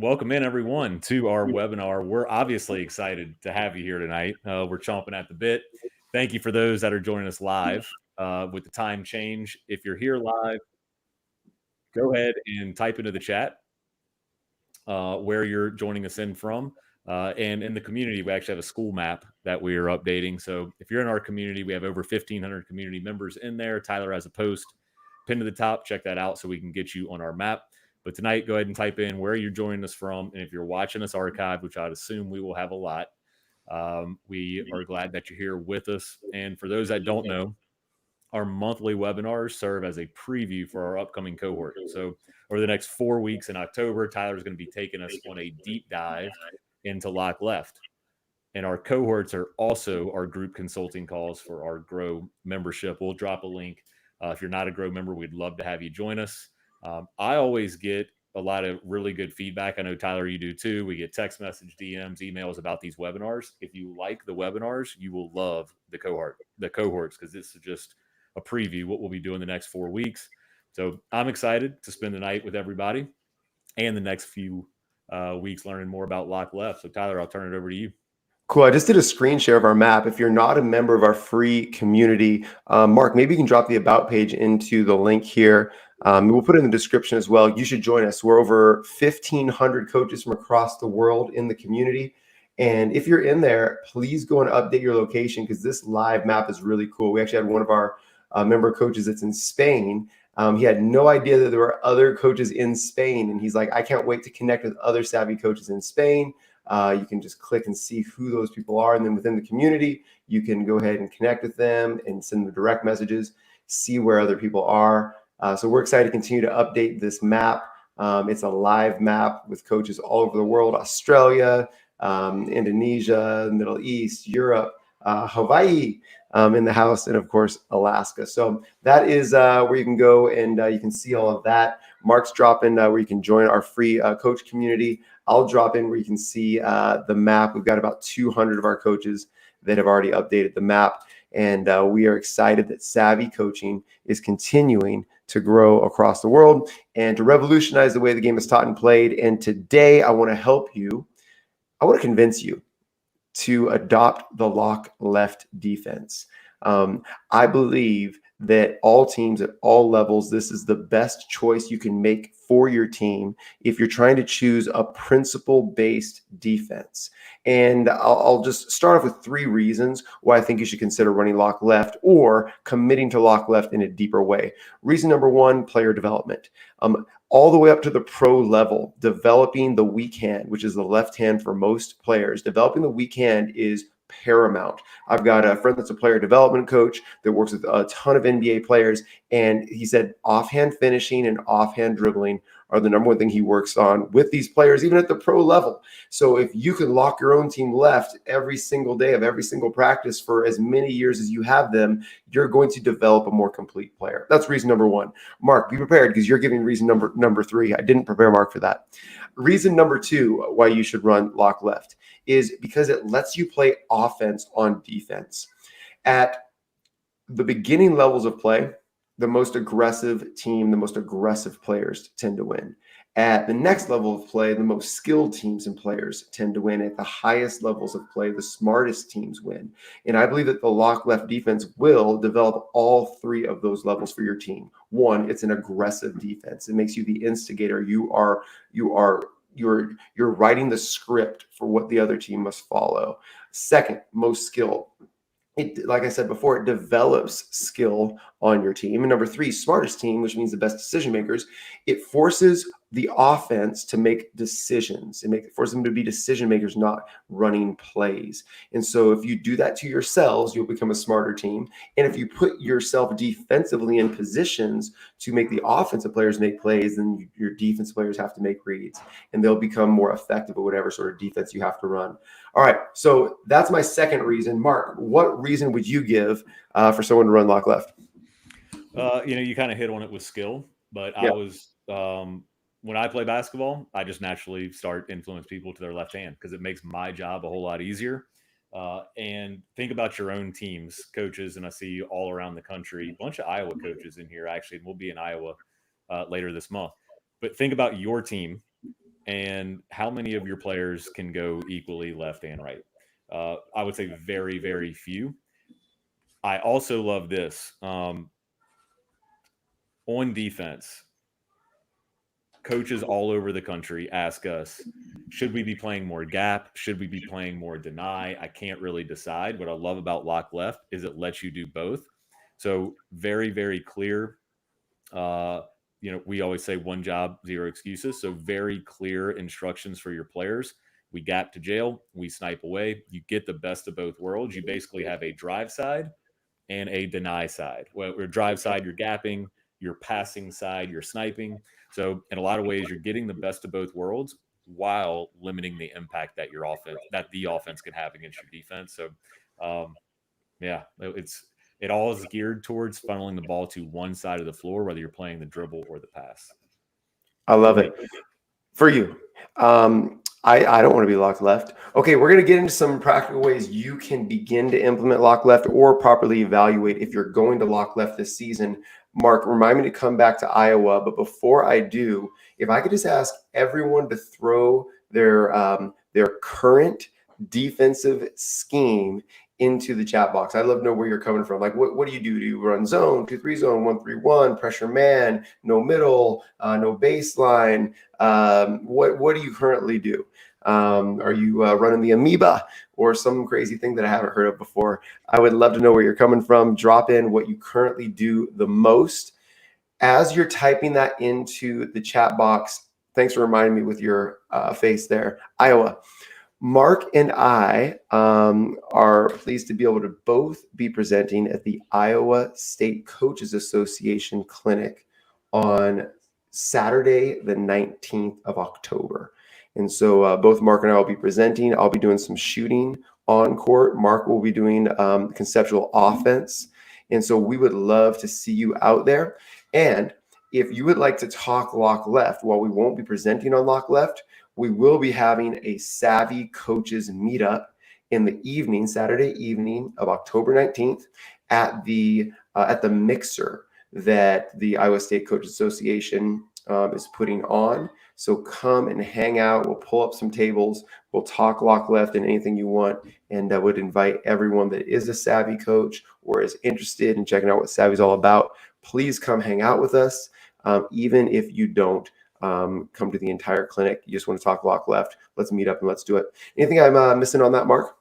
Welcome in, everyone, to our webinar. We're obviously excited to have you here tonight. We're chomping at the bit. Thank you for those that are joining us live with the time change. If you're here live, go ahead and type into the chat where you're joining us in from. And in the community, we actually have a school map that we are updating. So if you're in our community, we have over 1,500 community members in there. Tyler has a post pinned to the top. Check that out so we can get you on our map. But tonight, go ahead and type in where you're joining us from. And if you're watching us archived, which I'd assume we will have a lot, we are glad that you're here with us. And for those that don't know, our monthly webinars serve as a preview for our upcoming cohort. So over the next 4 weeks in October, Tyler's going to be taking us on a deep dive into LockLeft. And our cohorts are also our group consulting calls for our Grow membership. We'll drop a link. If you're not a Grow member, we'd love to have you join us. I always get a lot of really good feedback. I know, Tyler, you do too. We get text message, DMs, emails about these webinars. If you like the webinars, you will love the cohorts, because this is just a preview what we'll be doing the next 4 weeks. So I'm excited to spend the night with everybody and the next few weeks learning more about LockLeft. So Tyler, I'll turn it over to you. Cool. I just did a screen share of our map. If you're not a member of our free community, Mark, maybe you can drop the about page into the link here. We'll put it in the description as well. You should join us. We're over 1,500 coaches from across the world in the community. And if you're in there, please go and update your location because this live map is really cool. We actually had one of our member coaches that's in Spain. He had no idea that there were other coaches in Spain. And he's like, I can't wait to connect with other SAVI coaches in Spain. You can just click and see who those people are. And then within the community, you can go ahead and connect with them and send them direct messages, see where other people are. So we're excited to continue to update this map. It's a live map with coaches all over the world: Australia, Indonesia, Middle East, Europe, Hawaii in the house, and of course, Alaska. So that is where you can go and you can see all of that. Mark's dropping where you can join our free coach community. I'll drop in where you can see the map. We've got about 200 of our coaches that have already updated the map. And we are excited that SAVI coaching is continuing to grow across the world and to revolutionize the way the game is taught and played. And today I want to help you. I want to convince you to adopt the LockLeft defense. I believe that all teams at all levels, this is the best choice you can make for your team if you're trying to choose a principle-based defense. And I'll just start off with 3 reasons why I think you should consider running LockLeft or committing to LockLeft in a deeper way. Reason number 1, player development. All the way up to the pro level, developing the weak hand, which is the left hand for most players. Developing the weak hand is paramount. I've got a friend that's a player development coach that works with a ton of NBA players, and he said offhand finishing and offhand dribbling are the number 1 thing he works on with these players, even at the pro level. So if you can lock your own team left every single day of every single practice for as many years as you have them, you're going to develop a more complete player. That's reason number 1. Mark, be prepared because you're giving reason number 3. I didn't prepare Mark for that. Reason number 2 why you should run LockLeft is because it lets you play offense on defense. At the beginning levels of play, the most aggressive team, the most aggressive players tend to win. At the next level of play, the most skilled teams and players tend to win. At the highest levels of play, the smartest teams win. And I believe that the LockLeft defense will develop all 3 of those levels for your team. 1, it's an aggressive defense. It makes you the instigator. You're writing the script for what the other team must follow. 2nd, most skilled. Like I said before, it develops skill on your team. And number 3, smartest team, which means the best decision makers. It forces the offense to make decisions. It forces them to be decision makers, not running plays. And so if you do that to yourselves, you'll become a smarter team. And if you put yourself defensively in positions to make the offensive players make plays, then your defense players have to make reads, and they'll become more effective at whatever sort of defense you have to run. All right, so that's my 2nd reason. Mark, what reason would you give for someone to run LockLeft? You kind of hit on it with skill, but I was when I play basketball, I just naturally start influence people to their left hand because it makes my job a whole lot easier. And think about your own teams, coaches, and I see you all around the country. A bunch of Iowa coaches in here, actually, and we'll be in Iowa later this month. But think about your team and how many of your players can go equally left and right? I would say very, very few. I also love this. On defense, coaches all over the country ask us, should we be playing more gap? Should we be playing more deny? I can't really decide. What I love about LockLeft is it lets you do both. So very, very clear. We always say one job, zero excuses. So very clear instructions for your players. We gap to jail, we snipe away. You get the best of both worlds. You basically have a drive side and a deny side. Well, your drive side, you're gapping, your passing side, you're sniping. So in a lot of ways, you're getting the best of both worlds while limiting the impact that the offense can have against your defense. So yeah, it all is geared towards funneling the ball to one side of the floor, whether you're playing the dribble or the pass. I love it. For you, I don't want to be locked left. Okay, we're going to get into some practical ways you can begin to implement lock left or properly evaluate if you're going to lock left this season. Mark, remind me to come back to Iowa. But before I do, if I could just ask everyone to throw their current defensive scheme into the chat box. I'd love to know where you're coming from. Like, what do you do? Do you run zone, 2-3 zone, 1-3-1, pressure man, no middle, no baseline? What do you currently do? Are you running the amoeba or some crazy thing that I haven't heard of before? I would love to know where you're coming from. Drop in what you currently do the most. As you're typing that into the chat box, thanks for reminding me with your face there, Iowa. Mark and I are pleased to be able to both be presenting at the Iowa State Coaches Association Clinic on Saturday, the 19th of October. And so both Mark and I will be presenting. I'll be doing some shooting on court. Mark will be doing conceptual offense. And so we would love to see you out there. And if you would like to talk lock left, while we won't be presenting on lock left, we will be having a SAVI coaches meetup in the evening, Saturday evening of October 19th at the mixer that the Iowa State Coaches Association is putting on. So come and hang out. We'll pull up some tables. We'll talk lock left and anything you want. And I would invite everyone that is a SAVI coach or is interested in checking out what SAVI is all about. Please come hang out with us. Even if you don't come to the entire clinic, you just want to talk lock left, let's meet up and let's do it. Anything I'm missing on that, Mark?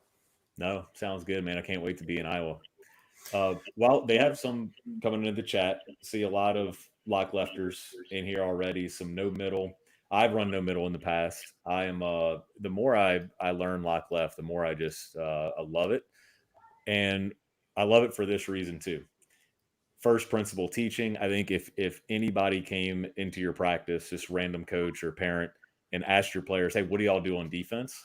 No, sounds good, man. I can't wait to be in Iowa. Well, they have some coming into the chat. See a lot of lock lefters in here already. Some no middle. I've run no middle in the past. I am the more I learn lock left, the more I just I love it, and I love it for this reason too. First principle teaching. I think if anybody came into your practice, just random coach or parent, and asked your players, "Hey, what do y'all do on defense?"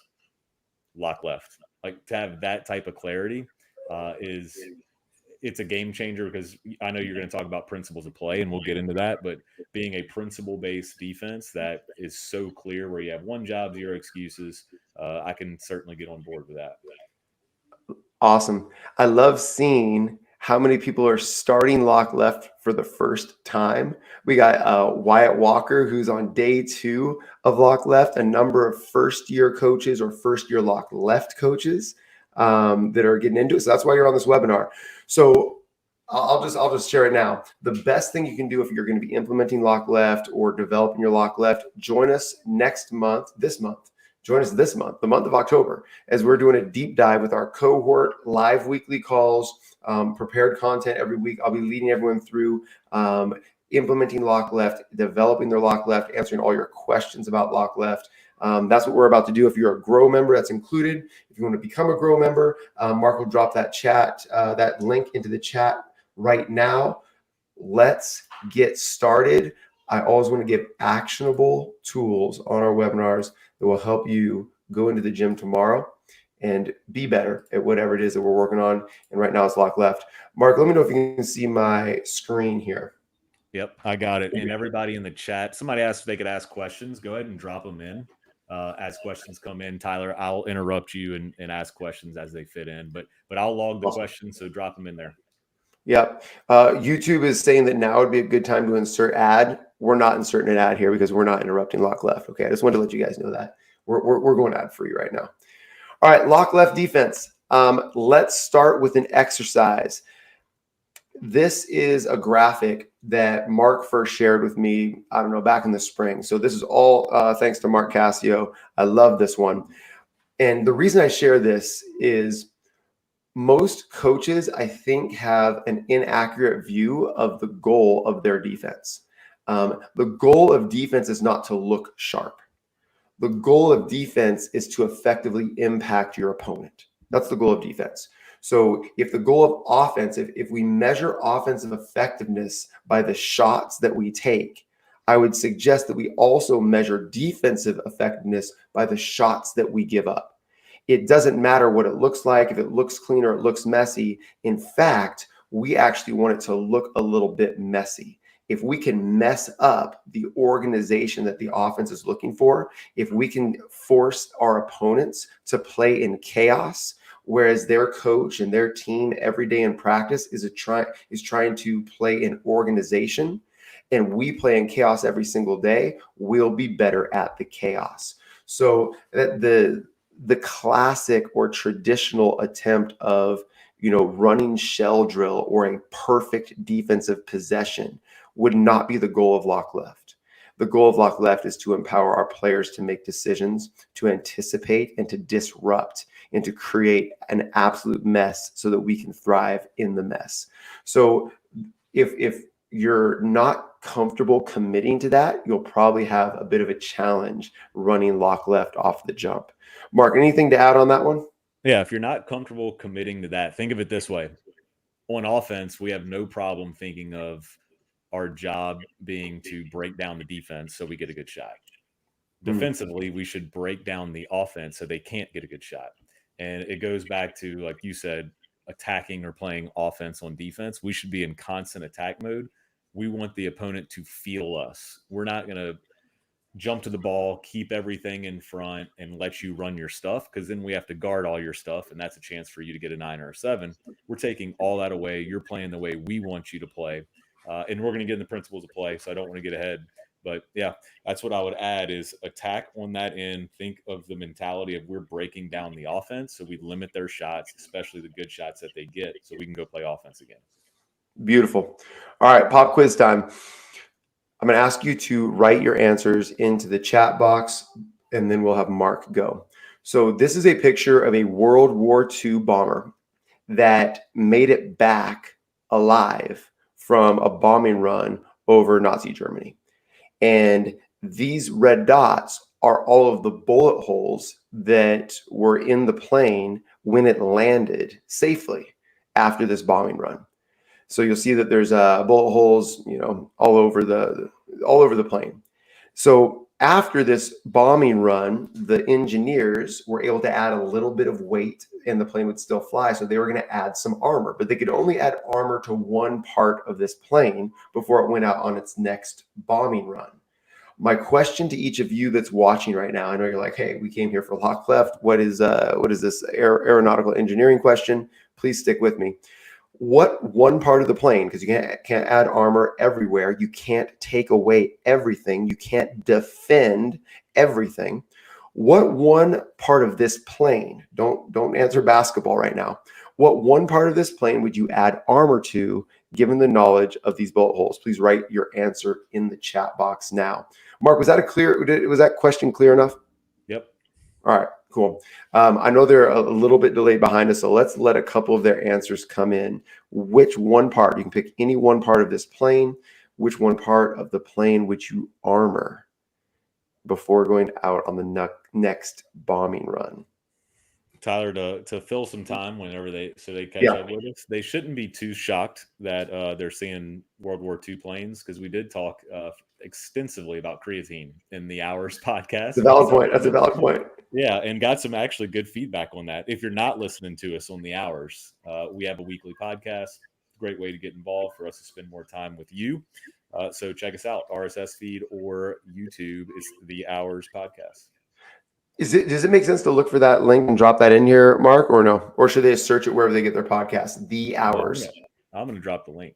Lock left. Like to have that type of clarity it's a game changer because I know you're going to talk about principles of play and we'll get into that, but being a principle based defense that is so clear where you have one job, zero excuses, I can certainly get on board with that. Awesome. I love seeing how many people are starting lock left for the first time. We got Wyatt Walker, who's on day 2 of lock left, a number of first year coaches or first year lock left coaches that are getting into it. So that's why you're on this webinar. So I'll just share it now. The best thing you can do if you're going to be implementing lock left or developing your lock left, join us this month, the month of October, as we're doing a deep dive with our cohort, live weekly calls, prepared content every week. I'll be leading everyone through implementing lock left, developing their lock left, answering all your questions about lock left. That's what we're about to do. If you're a Grow member, that's included. If you want to become a Grow member, Mark will drop that link into the chat right now. Let's get started. I always want to give actionable tools on our webinars that will help you go into the gym tomorrow and be better at whatever it is that we're working on. And right now it's lock left. Mark, let me know if you can see my screen here. Yep, I got it. And everybody in the chat, somebody asked if they could ask questions. Go ahead and drop them in. As questions come in, Tyler, I'll interrupt you and ask questions as they fit in. But I'll log the Awesome. questions, so drop them in there. Yep. YouTube is saying that now would be a good time to insert ad. We're not inserting an ad here because we're not interrupting LockLeft. Okay, I just wanted to let you guys know that we're going ad free right now. All right, LockLeft defense. Let's start with an exercise. This is a graphic that Mark first shared with me, I don't know, back in the spring. So this is all thanks to Mark Cascio. I love this one. And the reason I share this is most coaches, I think, have an inaccurate view of the goal of their defense. The goal of defense is not to look sharp. The goal of defense is to effectively impact your opponent. That's the goal of defense. So if the goal of offense, if we measure offensive effectiveness by the shots that we take, I would suggest that we also measure defensive effectiveness by the shots that we give up. It doesn't matter what it looks like, if it looks clean or it looks messy. In fact, we actually want it to look a little bit messy. If we can mess up the organization that the offense is looking for, if we can force our opponents to play in chaos, whereas their coach and their team every day in practice is trying to play in organization, and we play in chaos every single day, we'll be better at the chaos. So the classic or traditional attempt of running shell drill or a perfect defensive possession would not be the goal of LockLeft. The goal of LockLeft is to empower our players to make decisions, to anticipate, and to disrupt, and to create an absolute mess so that we can thrive in the mess. So if you're not comfortable committing to that, you'll probably have a bit of a challenge running LockLeft off the jump. Mark, anything to add on that one? Yeah, if you're not comfortable committing to that, think of it this way. On offense, we have no problem thinking of our job being to break down the defense so we get a good shot. Defensively, we should break down the offense so they can't get a good shot. And it goes back to, like you said, attacking or playing offense on defense. We should be in constant attack mode. We want the opponent to feel us. We're not going to jump to the ball, keep everything in front, and let you run your stuff, because then we have to guard all your stuff, and that's a chance for you to get a 9 or a 7. We're taking all that away. You're playing the way we want you to play, and we're going to get in the principles of play, so I don't want to get ahead. But, yeah, that's what I would add is attack on that end. Think of the mentality of we're breaking down the offense, so we limit their shots, especially the good shots that they get, so we can go play offense again. Beautiful. All right, pop quiz time. I'm going to ask you to write your answers into the chat box, and then we'll have Mark go. So this is a picture of a World War II bomber that made it back alive from a bombing run over Nazi Germany. And these red dots are all of the bullet holes that were in the plane when it landed safely after this bombing run. So you'll see that there's bullet holes, all over the plane. So after this bombing run, the engineers were able to add a little bit of weight, and the plane would still fly. So they were going to add some armor, but they could only add armor to one part of this plane before it went out on its next bombing run. My question to each of you that's watching right now, I know you're like, hey, we came here for LockLeft. What is this aeronautical engineering question? Please stick with me. What one part of the plane, because you can't add armor everywhere, you can't take away everything, you can't defend everything. What one part of this plane, don't answer basketball right now, what one part of this plane would you add armor to, given the knowledge of these bullet holes? Please write your answer in the chat box now. Mark, was that question clear enough? Yep. All right, cool. I know they're a little bit delayed behind us, so let's let a couple of their answers come in. Which one part, you can pick any one part of this plane, which one part of the plane would you armor before going out on the next bombing run? Tyler, to fill some time whenever they catch up with us, they shouldn't be too shocked that they're seeing World War II planes, because we did talk extensively about creatine in the Hours podcast. That's a valid point. That's a valid point. Yeah, and got some actually good feedback on that. If you're not listening to us on the Hours, we have a weekly podcast. Great way to get involved for us to spend more time with you. So check us out. RSS feed or YouTube is the Hours podcast. Does it make sense to look for that link and drop that in here, Mark, or no? Or should they search it wherever they get their podcast? The Hours. I'm going to drop the link.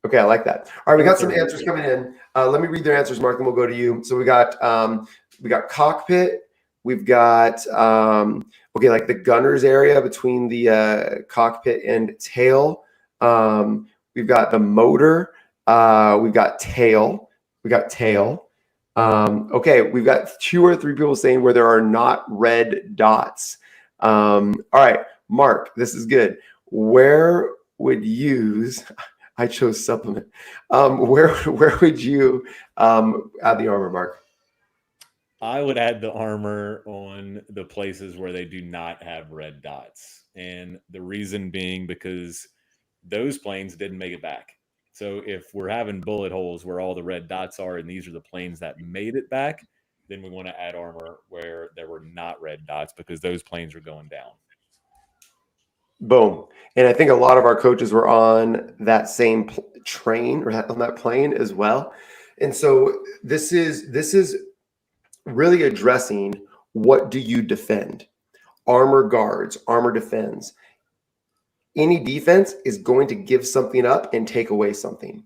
Okay, I like that. All right, we got some answers coming in. Let me read their answers, Mark, and we'll go to you. So we got cockpit. We've got like the gunner's area between the cockpit and tail. We've got the motor. We've got tail. We got tail. Okay, we've got 2 or 3 people saying where there are not red dots. All right, Mark, this is good. Where would use? I chose supplement. Where would you add the armor, Mark? I would add the armor on the places where they do not have red dots. And the reason being because those planes didn't make it back. So if we're having bullet holes where all the red dots are, and these are the planes that made it back, then we want to add armor where there were not red dots because those planes are going down. Boom. And I think a lot of our coaches were on that same train or on that plane as well. And so this is really addressing, what do you defend? Armor guards, armor defends. Any defense is going to give something up and take away something.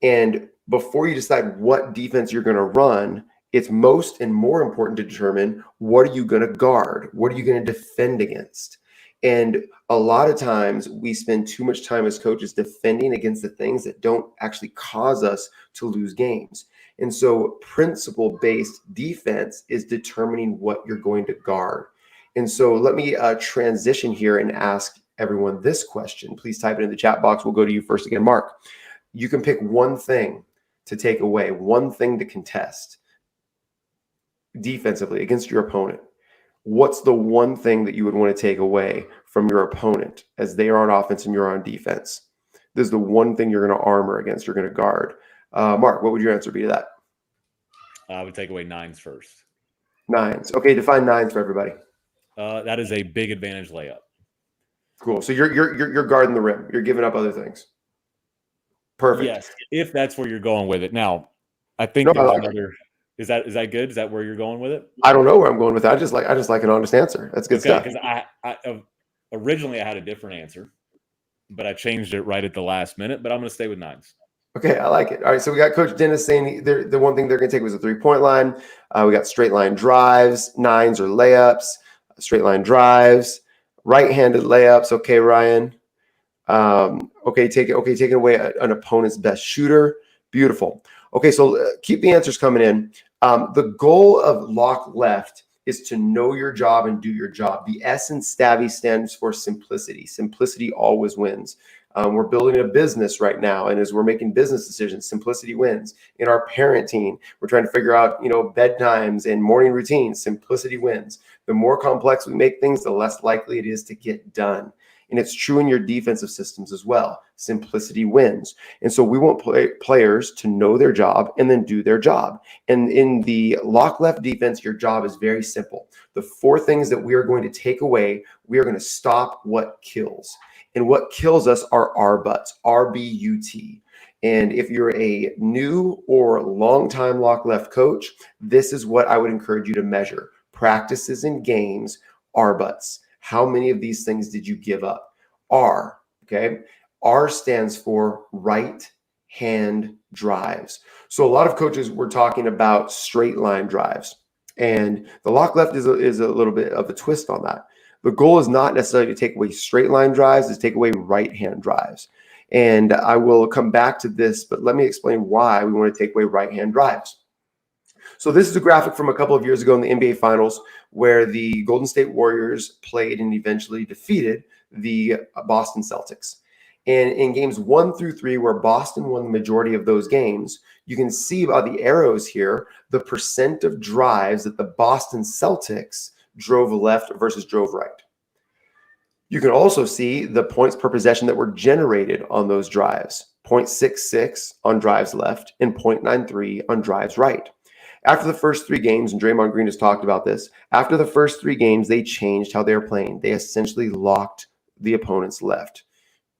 And before you decide what defense you're going to run, it's most and more important to determine, what are you going to guard? What are you going to defend against? And a lot of times we spend too much time as coaches defending against the things that don't actually cause us to lose games. And so principle-based defense is determining what you're going to guard. And so let me transition here and ask everyone this question. Please type it in the chat box. We'll go to you first again, Mark. You can pick one thing to take away, one thing to contest defensively against your opponent. What's the one thing that you would want to take away from your opponent as they are on offense and you're on defense? This is the one thing you're going to armor against, you're going to guard. Mark, what would your answer be to that? I would take away nines first. Nines. Okay, define nines for everybody. That is a big advantage layup. Cool. So you're guarding the rim. You're giving up other things. Perfect. Yes, if that's where you're going with it. Now, I think there's another. Is that good? Is that where you're going with it? I don't know where I'm going with that. I just like an honest answer. That's good stuff. Because I originally I had a different answer, but I changed it right at the last minute. But I'm going to stay with nines. Okay, I like it. All right, so we got Coach Dennis saying the one thing they're going to take was a 3-point line. We got straight line drives, nines or layups, straight line drives, right-handed layups. Okay, Ryan. Taking away an opponent's best shooter. Beautiful. Okay, so keep the answers coming in. The goal of LockLeft is to know your job and do your job. The S in SAVI stands for simplicity. Simplicity always wins. We're building a business right now, and as we're making business decisions, simplicity wins. In our parenting, we're trying to figure out, bedtimes and morning routines. Simplicity wins. The more complex we make things, the less likely it is to get done. And it's true in your defensive systems as well. Simplicity wins. And so we want players to know their job and then do their job. And in the LockLeft defense, your job is very simple. The 4 things that we are going to take away, we are going to stop what kills. And what kills us are our butts, RBUT. And if you're a new or longtime LockLeft coach, this is what I would encourage you to measure. Practices and games, R butts. How many of these things did you give up? R, okay? R stands for right hand drives. So a lot of coaches were talking about straight line drives. And the LockLeft is a little bit of a twist on that. The goal is not necessarily to take away straight line drives, it's take away right hand drives. And I will come back to this, but let me explain why we want to take away right hand drives. So this is a graphic from a couple of years ago in the NBA Finals where the Golden State Warriors played and eventually defeated the Boston Celtics. And in games 1 through 3, where Boston won the majority of those games, you can see by the arrows here the percent of drives that the Boston Celtics drove left versus drove right. You can also see the points per possession that were generated on those drives, 0.66 on drives left and 0.93 on drives right. After the first 3 games, and Draymond Green has talked about this, after the first 3 games, they changed how they were playing. They essentially locked the opponent's left.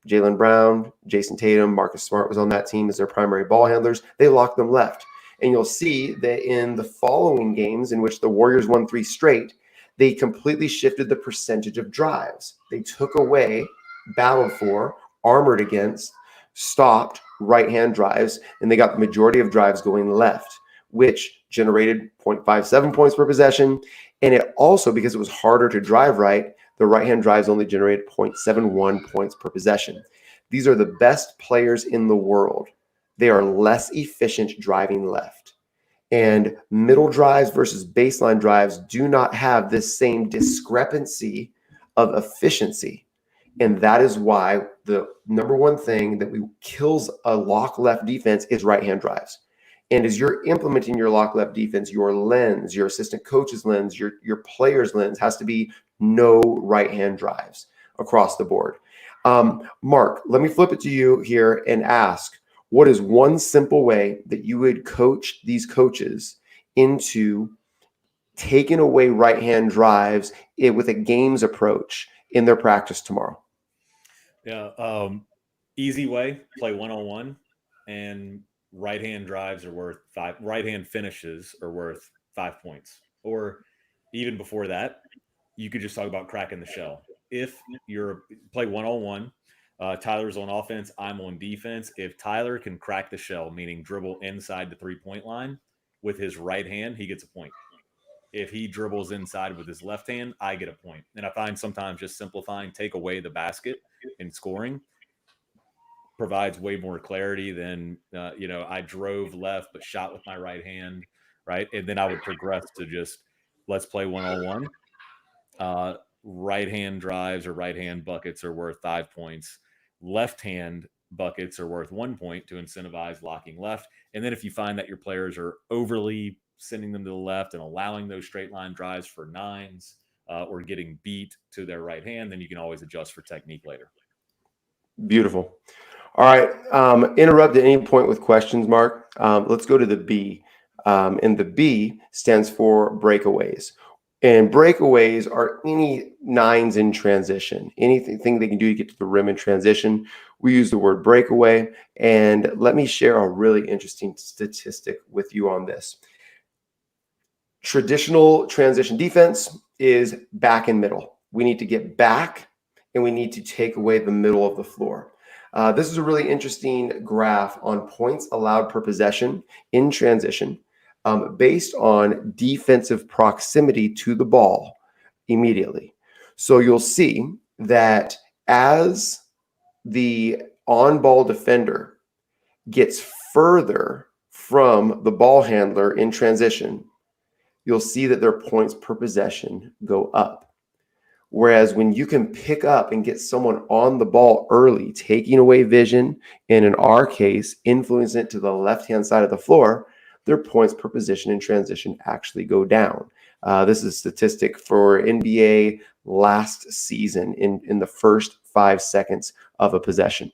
Jaylen Brown, Jason Tatum, Marcus Smart was on that team as their primary ball handlers. They locked them left. And you'll see that in the following games in which the Warriors won 3 straight, they completely shifted the percentage of drives. They took away, battled for, armored against stopped right-hand drives, and they got the majority of drives going left, which generated 0.57 points per possession. And it also, because it was harder to drive right, the right-hand drives only generated 0.71 points per possession. These are the best players in the world. They are less efficient driving left. And middle drives versus baseline drives do not have this same discrepancy of efficiency. And that is why the number one thing that kills a lock left defense is right-hand drives. And as you're implementing your lock left defense, your lens, your assistant coach's lens, your player's lens has to be no right-hand drives across the board. Mark, let me flip it to you here and ask, what is one simple way that you would coach these coaches into taking away right-hand drives with a games approach in their practice tomorrow? Yeah, easy way, play 1-on-1, and right-hand drives are worth 5. Right-hand finishes are worth 5 points. Or even before that, you could just talk about cracking the shell. If you're play 1-on-1, Tyler's on offense, I'm on defense. If Tyler can crack the shell, meaning dribble inside the 3-point line with his right hand, he gets a point. If he dribbles inside with his left hand, I get a point. And I find sometimes just simplifying, take away the basket and scoring provides way more clarity than, I drove left but shot with my right hand, right? And then I would progress to just let's play 1-on-1. Right hand drives or right hand buckets are worth 5 points. Left hand buckets are worth 1 point to incentivize locking left. And then if you find that your players are overly sending them to the left and allowing those straight line drives for 9s or getting beat to their right hand, then you can always adjust for technique later. Beautiful. All right. Interrupt at any point with questions, Mark. Let's go to the B. And the B stands for breakaways. And breakaways are any 9s in transition, anything they can do to get to the rim in transition. We use the word breakaway. And let me share a really interesting statistic with you on this. Traditional transition defense is back and middle. We need to get back and we need to take away the middle of the floor. This is a really interesting graph on points allowed per possession in transition. Based on defensive proximity to the ball immediately. So you'll see that as the on-ball defender gets further from the ball handler in transition, you'll see that their points per possession go up. Whereas when you can pick up and get someone on the ball early, taking away vision, and in our case, influencing it to the left-hand side of the floor, their points per possession in transition actually go down. This is a statistic for NBA last season in the first 5 seconds of a possession.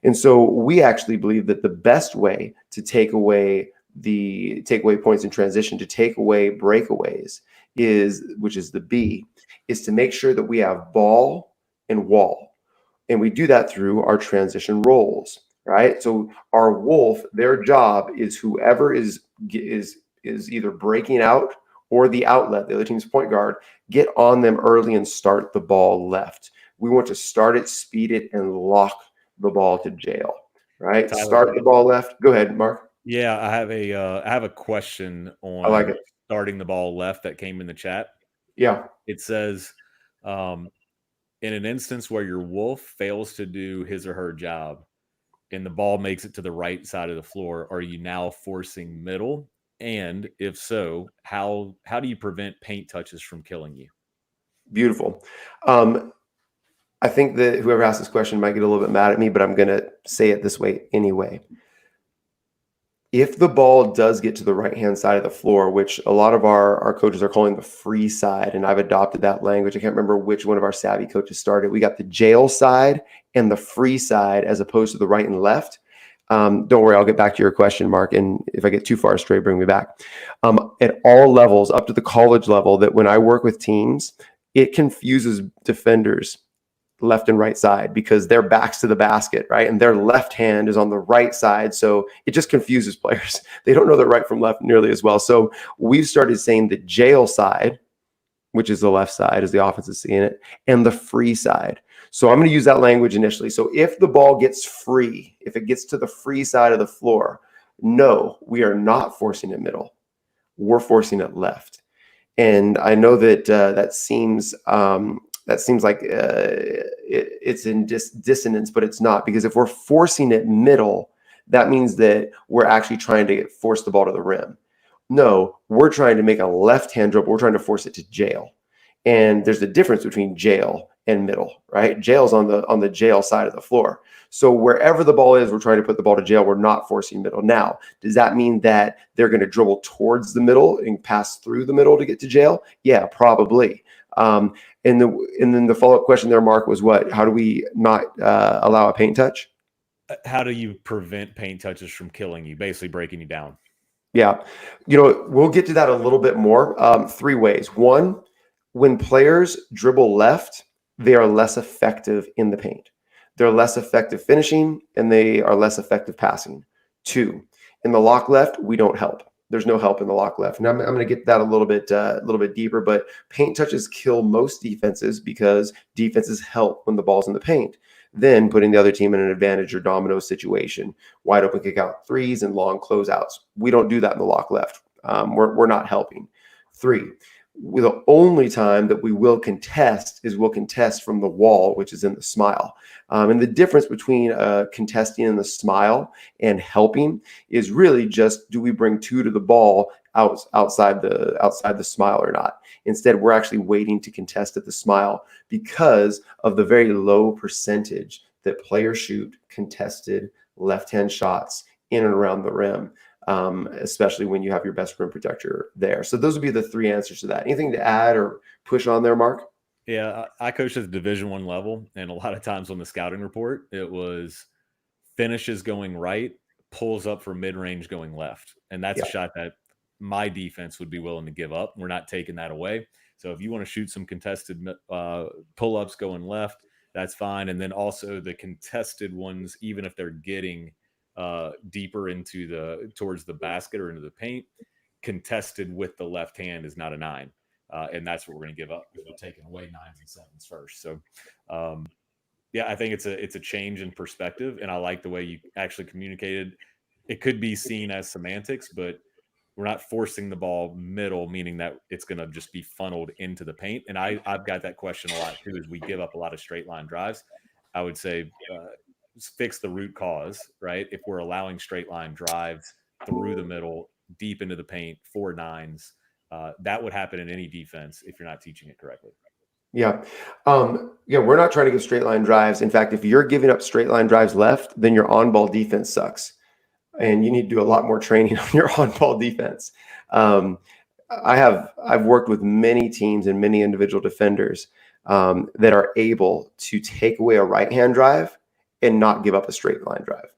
And so we actually believe that the best way to take away points in transition, to take away breakaways which is the B, is to make sure that we have ball and wall. And we do that through our transition roles. Right. So our wolf, their job is whoever is either breaking out or the outlet, the other team's point guard, get on them early and start the ball left. We want to start it, speed it, and lock the ball to jail. Right. Tyler, start the ball left. Go ahead, Mark. Yeah, I have a question on I like it. Starting the ball left that came in the chat. Yeah. It says, in an instance where your wolf fails to do his or her job, and the ball makes it to the right side of the floor, are you now forcing middle? And if so, how do you prevent paint touches from killing you? Beautiful. I think that whoever asked this question might get a little bit mad at me, but I'm going to say it this way anyway. If the ball does get to the right-hand side of the floor, which a lot of our coaches are calling the free side, and I've adopted that language. I can't remember which one of our SAVI coaches started. We got the jail side and the free side as opposed to the right and left. Don't worry, I'll get back to your question, Mark. And if I get too far astray, bring me back. At all levels, up to the college level, that when I work with teams, it confuses defenders left and right side because their backs to the basket, right? And their left hand is on the right side. So it just confuses players. They don't know their right from left nearly as well. So we've started saying the jail side which is the left side as the offense is seeing it, and the free side. So I'm going to use that language initially. So if the ball gets free, if it gets to the free side of the floor, no, we are not forcing it middle. We're forcing it left. And I know that that seems like it's in dissonance, but it's not, because if we're forcing it middle, that means that we're actually trying to force the ball to the rim. No, we're trying to make a left-hand dribble. We're trying to force it to jail. And there's a difference between jail and middle, right? Jail's on the jail side of the floor. So wherever the ball is, we're trying to put the ball to jail. We're not forcing middle. Now, does that mean that they're going to dribble towards the middle and pass through the middle to get to jail? Yeah, probably. And then the follow-up question there, Mark, was what? How do we not allow a paint touch? How do you prevent paint touches from killing you, basically breaking you down? Yeah, we'll get to that a little bit more. 3 ways. 1, when players dribble left, they are less effective in the paint. They're less effective finishing, and they are less effective passing. 2, in the LockLeft, we don't help. There's no help in the LockLeft. And I'm going to get that a little bit deeper, but paint touches kill most defenses because defenses help when the ball's in the paint. Then putting the other team in an advantage or domino situation, wide open kick out threes and long closeouts. We don't do that in the LockLeft. We're not helping. 3, the only time that we will contest is we'll contest from the wall, which is in the smile. And the difference between contesting in the smile and helping is really just, do we bring 2 to the ball outside the smile or not? Instead, we're actually waiting to contest at the smile because of the very low percentage that players shoot contested left-hand shots in and around the rim. Especially when you have your best rim protector there. So those would be the 3 answers to that. Anything to add or push on there, Mark? Yeah, I coached at the Division I level, and a lot of times on the scouting report, it was finishes going right, pulls up for mid-range going left. And that's a shot that my defense would be willing to give up. We're not taking that away. So if you want to shoot some contested pull-ups going left, that's fine. And then also the contested ones, even if they're getting deeper towards the basket or into the paint, contested with the left hand is not a 9. And that's what we're going to give up, because we're taking away 9s and 7s first. So, yeah, I think it's a change in perspective, and I like the way you actually communicated. It could be seen as semantics, but we're not forcing the ball middle, meaning that it's going to just be funneled into the paint. And I've got that question a lot too, as we give up a lot of straight line drives. I would say fix the root cause, right? If we're allowing straight line drives through the middle, deep into the paint, 4 9s, that would happen in any defense if you're not teaching it correctly. Yeah. We're not trying to give straight line drives. In fact, if you're giving up straight line drives left, then your on-ball defense sucks. And you need to do a lot more training on your on-ball defense. I've worked with many teams and many individual defenders that are able to take away a right-hand drive and not give up a straight line drive.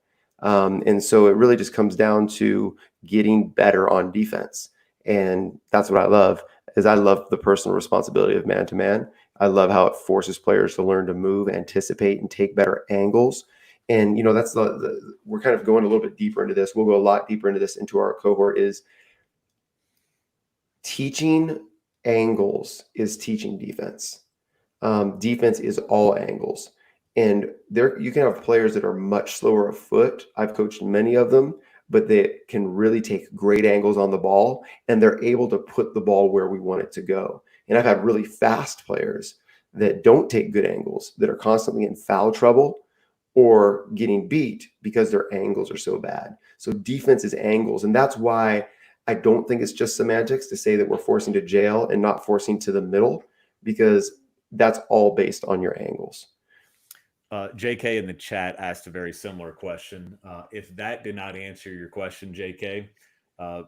And so it really just comes down to getting better on defense. And that's what I love, is I love the personal responsibility of man-to-man. I love how it forces players to learn to move, anticipate, and take better angles. And, that's we're kind of going a little bit deeper into this. We'll go a lot deeper into this into our cohort. Is teaching angles is teaching defense. Defense is all angles. And there you can have players that are much slower of foot. I've coached many of them, but they can really take great angles on the ball, and they're able to put the ball where we want it to go. And I've had really fast players that don't take good angles, that are constantly in foul trouble or getting beat because their angles are so bad. So defense is angles. And that's why I don't think it's just semantics to say that we're forcing to jail and not forcing to the middle, because that's all based on your angles. JK in the chat asked a very similar question. If that did not answer your question, JK,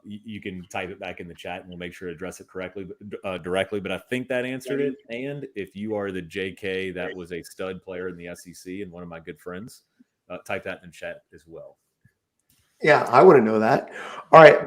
you can type it back in the chat and we'll make sure to address it directly. But I think that answered it. And if you are the JK that was a stud player in the SEC and one of my good friends, type that in the chat as well. Yeah, I want to know that. All right,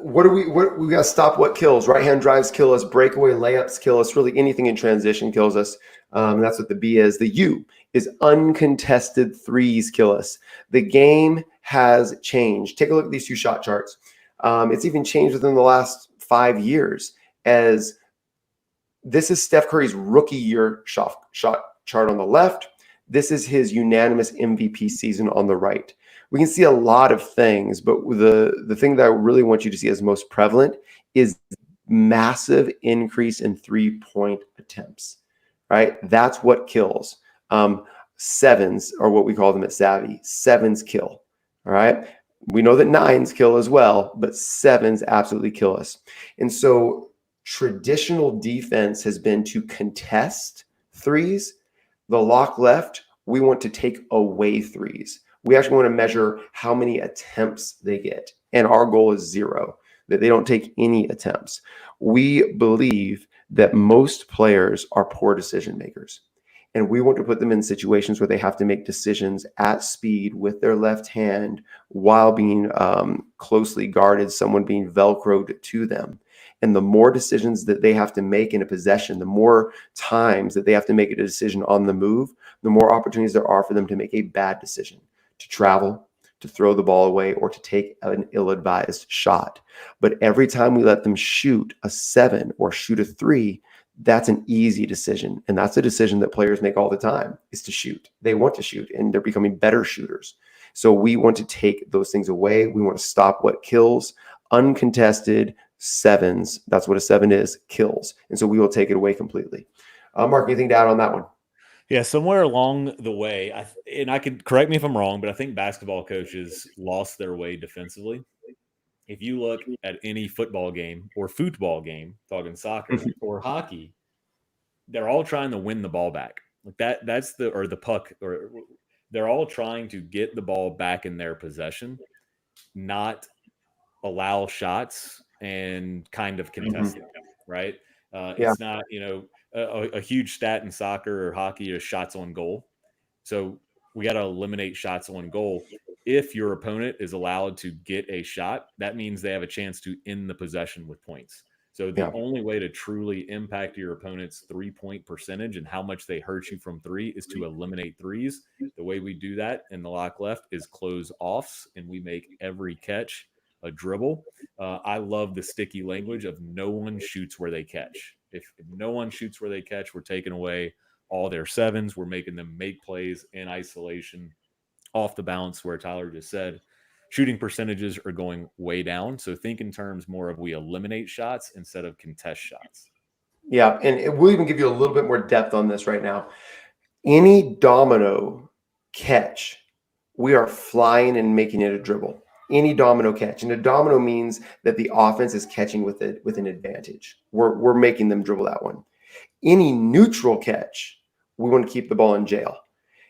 what we got to stop what kills. Right-hand drives kill us, breakaway layups kill us, really anything in transition kills us. And that's what the B is. The U is uncontested threes kill us. The game has changed. Take a look at these 2 shot charts. It's even changed within the last 5 years, as This is Steph Curry's rookie year shot chart on the left. This is his unanimous MVP season on the right. We can see a lot of things, but the thing that I really want you to see as most prevalent is massive increase in 3-point attempts, right? That's what kills. Sevens are what we call them at SAVI. Sevens kill, all right? We know that nines kill as well, but sevens absolutely kill us. And so traditional defense has been to contest threes. The LockLeft, we want to take away threes. We actually want to measure how many attempts they get. And our goal is 0, that they don't take any attempts. We believe that most players are poor decision makers. And we want to put them in situations where they have to make decisions at speed with their left hand while being closely guarded, someone being Velcroed to them. And the more decisions that they have to make in a possession, the more times that they have to make a decision on the move, the more opportunities there are for them to make a bad decision, to travel, to throw the ball away, or to take an ill-advised shot. But every time we let them shoot a 7 or shoot a 3, that's an easy decision. And that's a decision that players make all the time, is to shoot. They want to shoot, and they're becoming better shooters. So we want to take those things away. We want to stop what kills. Uncontested sevens, that's what a 7 is, kills. And so we will take it away completely. Mark, anything to add on that one? Yeah, somewhere along the way, and I could correct me if I'm wrong, but I think basketball coaches lost their way defensively. If you look at any football game or football game, talking soccer or hockey, they're all trying to win the ball back. Like that's the puck, or they're all trying to get the ball back in their possession, not allow shots and kind of contest them, right? It's not, a huge stat in soccer or hockey is shots on goal. So we got to eliminate shots on goal. If your opponent is allowed to get a shot, that means they have a chance to end the possession with points. So the only way to truly impact your opponent's 3-point percentage and how much they hurt you from 3 is to eliminate threes. The way we do that in the LockLeft is close offs, and we make every catch a dribble. I love the sticky language of no one shoots where they catch. If no one shoots where they catch, we're taking away all their sevens. We're making them make plays in isolation, off the bounce, where Tyler just said shooting percentages are going way down. So think in terms more of we eliminate shots instead of contest shots. Yeah, and we'll even give you a little bit more depth on this right now. Any domino catch, we are flying and making it a dribble. Any domino catch. And a domino means that the offense is catching with an advantage. We're making them dribble that one. Any neutral catch, we want to keep the ball in jail.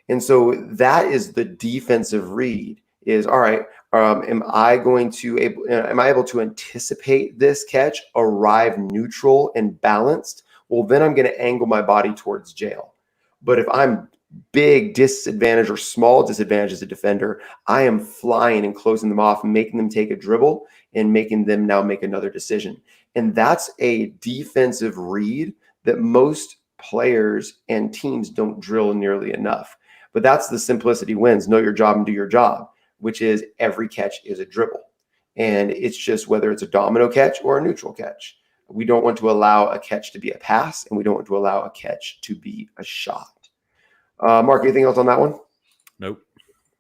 And so that is the defensive read is, all right, am I able to anticipate this catch, arrive neutral and balanced? Well, then I'm going to angle my body towards jail. But if I'm big disadvantage or small disadvantage as a defender, I am flying and closing them off, making them take a dribble and making them now make another decision. And that's a defensive read that most players and teams don't drill nearly enough. But that's the simplicity wins. Know your job and do your job, which is every catch is a dribble. And it's just whether it's a domino catch or a neutral catch. We don't want to allow a catch to be a pass, and we don't want to allow a catch to be a shot. Mark, anything else on that one? Nope.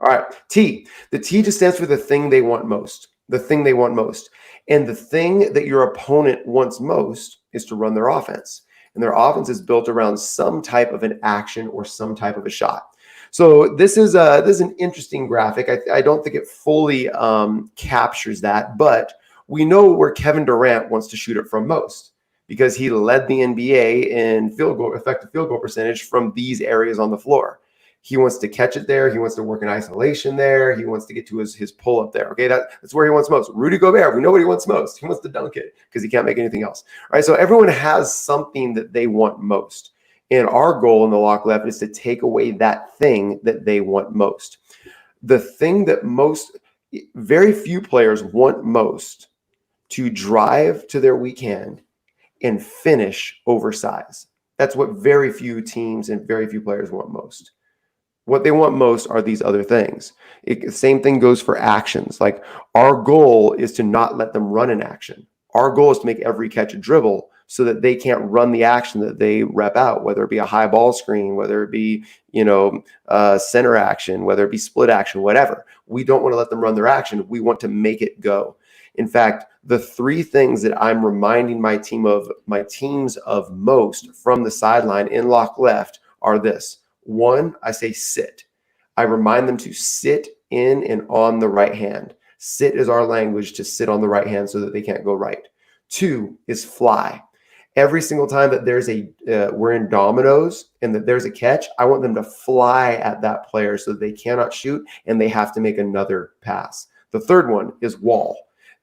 All right. T. The T just stands for the thing they want most. The thing they want most. And the thing that your opponent wants most is to run their offense. And their offense is built around some type of an action or some type of a shot. So this is an interesting graphic. I don't think it fully captures that, but we know where Kevin Durant wants to shoot it from most, because he led the NBA in effective field goal percentage from these areas on the floor. He wants to catch it there. He wants to work in isolation there. He wants to get to his pull up there. Okay, that's where he wants most. Rudy Gobert, we know what he wants most. He wants to dunk it because he can't make anything else. All right, so everyone has something that they want most. And our goal in the LockLeft is to take away that thing that they want most. The thing that very few players want most to drive to their weak hand and finish oversize. That's what very few teams and very few players want most. What they want most are these other things. The same thing goes for actions. Like, our goal is to not let them run an action. Our goal is to make every catch a dribble. so that they can't run the action that they rep out, whether it be a high ball screen, whether it be, center action, whether it be split action, whatever. We don't want to let them run their action. We want to make it go. In fact, the three things that I'm reminding my teams of most from the sideline in LockLeft are this. One, I say sit. I remind them to sit in and on the right hand. Sit is our language, to sit on the right hand so that they can't go right. Two is fly. Every single time that we're in dominoes and that there's a catch, I want them to fly at that player so that they cannot shoot and they have to make another pass. The third one is wall.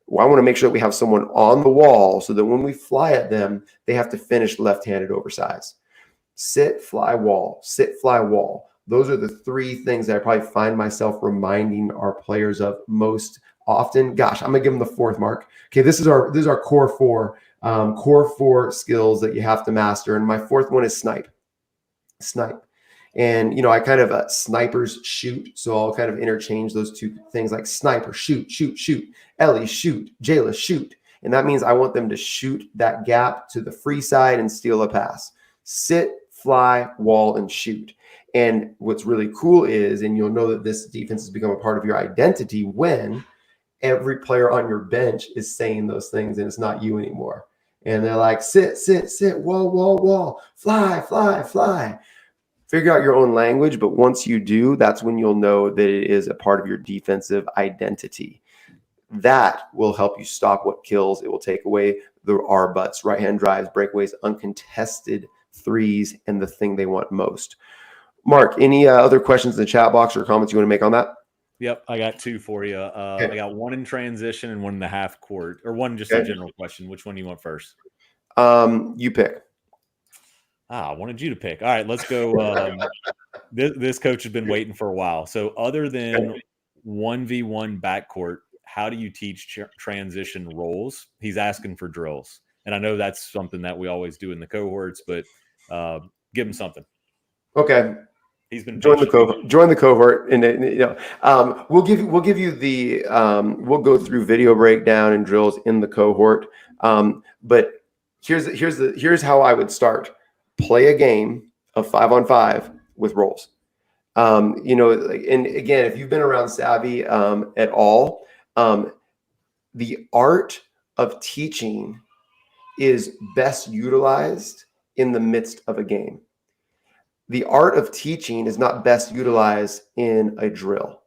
Well, I want to make sure that we have someone on the wall so that when we fly at them, they have to finish left-handed oversize. Sit, fly, wall. Sit, fly, wall. Those are the three things that I probably find myself reminding our players of most often. Gosh, I'm gonna give them the fourth, Mark. Okay, this is our core four skills that you have to master. And my fourth one is snipe. And I kind of snipers shoot, so I'll kind of interchange those two things, like sniper, shoot. Ellie, shoot. Jayla, shoot. And that means I want them to shoot that gap to the free side and steal a pass. Sit, fly, wall, and shoot. And what's really cool is, and you'll know that this defense has become a part of your identity when every player on your bench is saying those things and it's not you anymore. And they're like, sit, wall, fly. Figure out your own language, but once you do, that's when you'll know that it is a part of your defensive identity. That will help you stop what kills. It will take away the R butts, right-hand drives, breakaways, uncontested threes, and the thing they want most. Mark, any other questions in the chat box or comments you want to make on that? Yep, I got two for you. Okay. I got one in transition and one in the half court, or one just a general question. Which one do you want first? You pick. I wanted you to pick. All right, let's go. This coach has been waiting for a while. So other than 1v1 backcourt, how do you teach transition roles? He's asking for drills. And I know that's something that we always do in the cohorts, but give him something. Okay. He's been join the cohort, and we'll give you the we'll go through video breakdown and drills in the cohort. But here's how I would start. Play a game of 5-on-5 with roles. And again, if you've been around SAVI at all, the art of teaching is best utilized in the midst of a game. The art of teaching is not best utilized in a drill,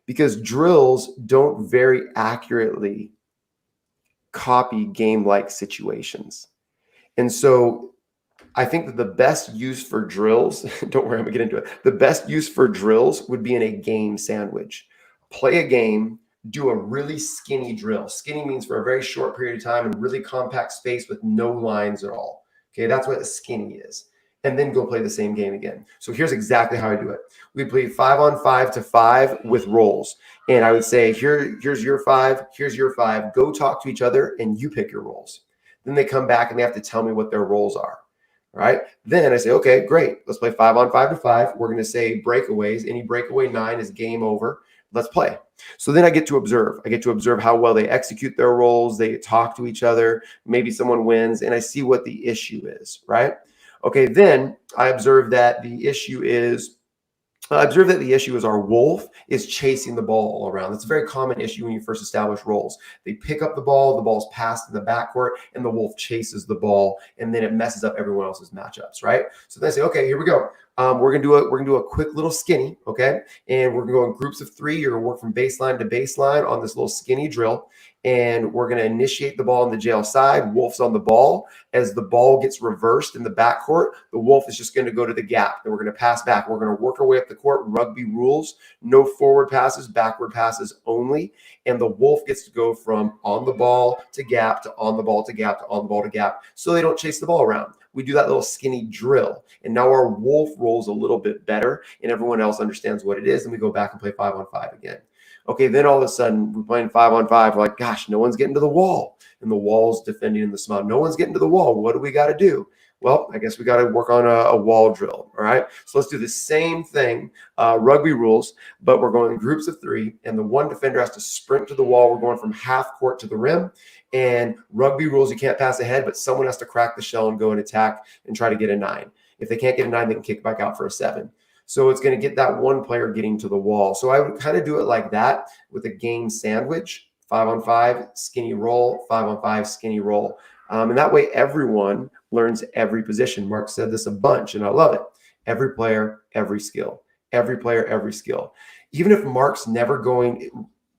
because drills don't very accurately copy game-like situations. And so I think that the best use for drills, don't worry, I'm gonna get into it. The best use for drills would be in a game sandwich. Play a game, do a really skinny drill. Skinny means for a very short period of time in really compact space with no lines at all. Okay, that's what a skinny is. And then go play the same game again. So here's exactly how I do it. We play 5-on-5 to 5 with roles. And I would say, here's your 5, here's your 5. Go talk to each other and you pick your roles. Then they come back and they have to tell me what their roles are. All right. Then I say, okay, great. Let's play 5-on-5 to 5. We're going to say breakaways. Any breakaway 9 is game over. Let's play. So then I get to observe. I get to observe how well they execute their roles. They talk to each other. Maybe someone wins, and I see what the issue is, right? Okay, then I observe that the issue is our wolf is chasing the ball all around. That's a very common issue when you first establish roles. They pick up the ball's passed in the backcourt, and the wolf chases the ball, and then it messes up everyone else's matchups, right? So then I say, okay, here we go. We're gonna do a quick little skinny, okay? And we're gonna go in groups of 3. You're gonna work from baseline to baseline on this little skinny drill. And we're going to initiate the ball on the jail side. Wolf's on the ball. As the ball gets reversed in the backcourt, the wolf is just going to go to the gap. And we're going to pass back. We're going to work our way up the court. Rugby rules. No forward passes, backward passes only. And the wolf gets to go from on the ball to gap to on the ball to gap to on the ball to gap, so they don't chase the ball around. We do that little skinny drill. And now our wolf rolls a little bit better, and everyone else understands what it is. And we go back and play 5-on-5 again. Okay, then all of a sudden we're playing 5-on-5. We're like, gosh, no one's getting to the wall, and the wall's defending in the small. No one's getting to the wall. What do we got to do? Well, I guess we got to work on a wall drill. All right. So let's do the same thing, rugby rules, but we're going in groups of 3, and the one defender has to sprint to the wall. We're going from half court to the rim. And rugby rules, you can't pass ahead, but someone has to crack the shell and go and attack and try to get a 9. If they can't get a 9, they can kick back out for a 7. So it's going to get that one player getting to the wall. So I would kind of do it like that with a game sandwich, 5-on-5, skinny roll, 5-on-5, skinny roll. And that way everyone learns every position. Mark said this a bunch, and I love it. Every player, every skill. Every player, every skill. Even if Mark's going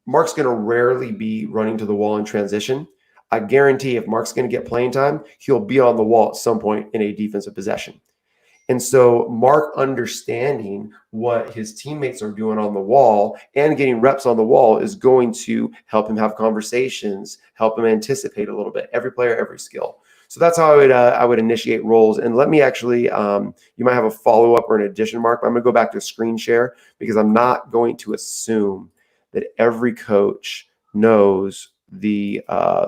to rarely be running to the wall in transition. I guarantee if Mark's going to get playing time, he'll be on the wall at some point in a defensive possession. And so Mark understanding what his teammates are doing on the wall and getting reps on the wall is going to help him have conversations, help him anticipate a little bit. Every player, every skill. So that's how I would initiate roles. And let me actually, you might have a follow-up or an addition, Mark. I'm going to go back to screen share because I'm not going to assume that every coach knows the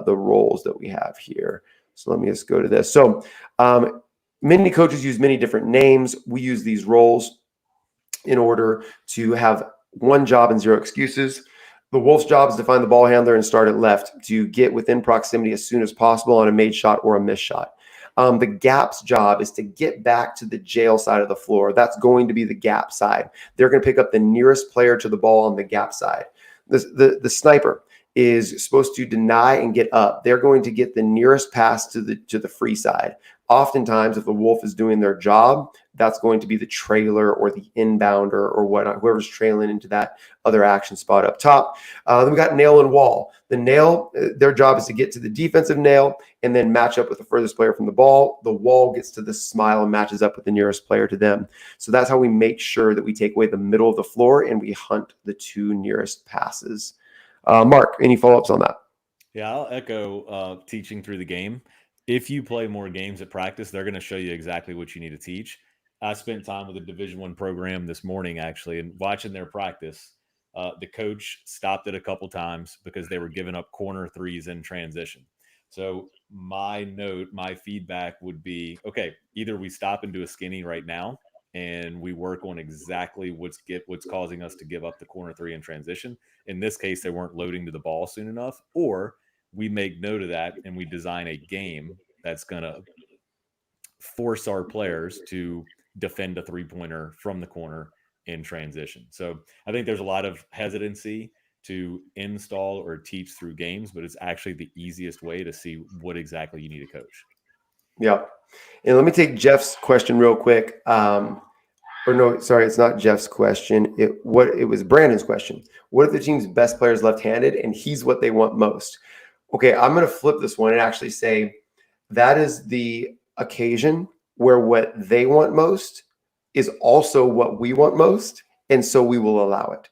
roles that we have here. So let me just go to this. So many coaches use many different names. We use these roles in order to have one job and 0 excuses. The Wolf's job is to find the ball handler and start at left to get within proximity as soon as possible on a made shot or a missed shot. The Gap's job is to get back to the jail side of the floor. That's going to be the Gap side. They're going to pick up the nearest player to the ball on the Gap side. The Sniper is supposed to deny and get up. They're going to get the nearest pass to the free side. Oftentimes, if the Wolf is doing their job, that's going to be the trailer or the inbounder or whatnot, whoever's trailing into that other action spot up top. Then we got Nail and Wall. The Nail, their job is to get to the defensive nail and then match up with the furthest player from the ball. The Wall gets to the smile and matches up with the nearest player to them. So that's how we make sure that we take away the middle of the floor and we hunt the 2 nearest passes. Mark, any follow-ups on that? Yeah, I'll echo teaching through the game. If you play more games at practice, they're going to show you exactly what you need to teach. I spent time with a Division I program this morning, actually, and watching their practice. The coach stopped it a couple times because they were giving up corner 3s in transition. So my feedback would be, okay, either we stop and do a skinny right now, and we work on exactly what's causing us to give up the corner 3 in transition. In this case, they weren't loading to the ball soon enough, or we make note of that and we design a game that's going to force our players to defend a 3-pointer from the corner in transition. So I think there's a lot of hesitancy to install or teach through games, but it's actually the easiest way to see what exactly you need to coach. Yeah. And let me take Jeff's question real quick. Or no, sorry, it's not Jeff's question. It was Brandon's question. What if the team's best player is left-handed and he's what they want most? Okay, I'm going to flip this one and actually say that is the occasion where what they want most is also what we want most, and so we will allow it.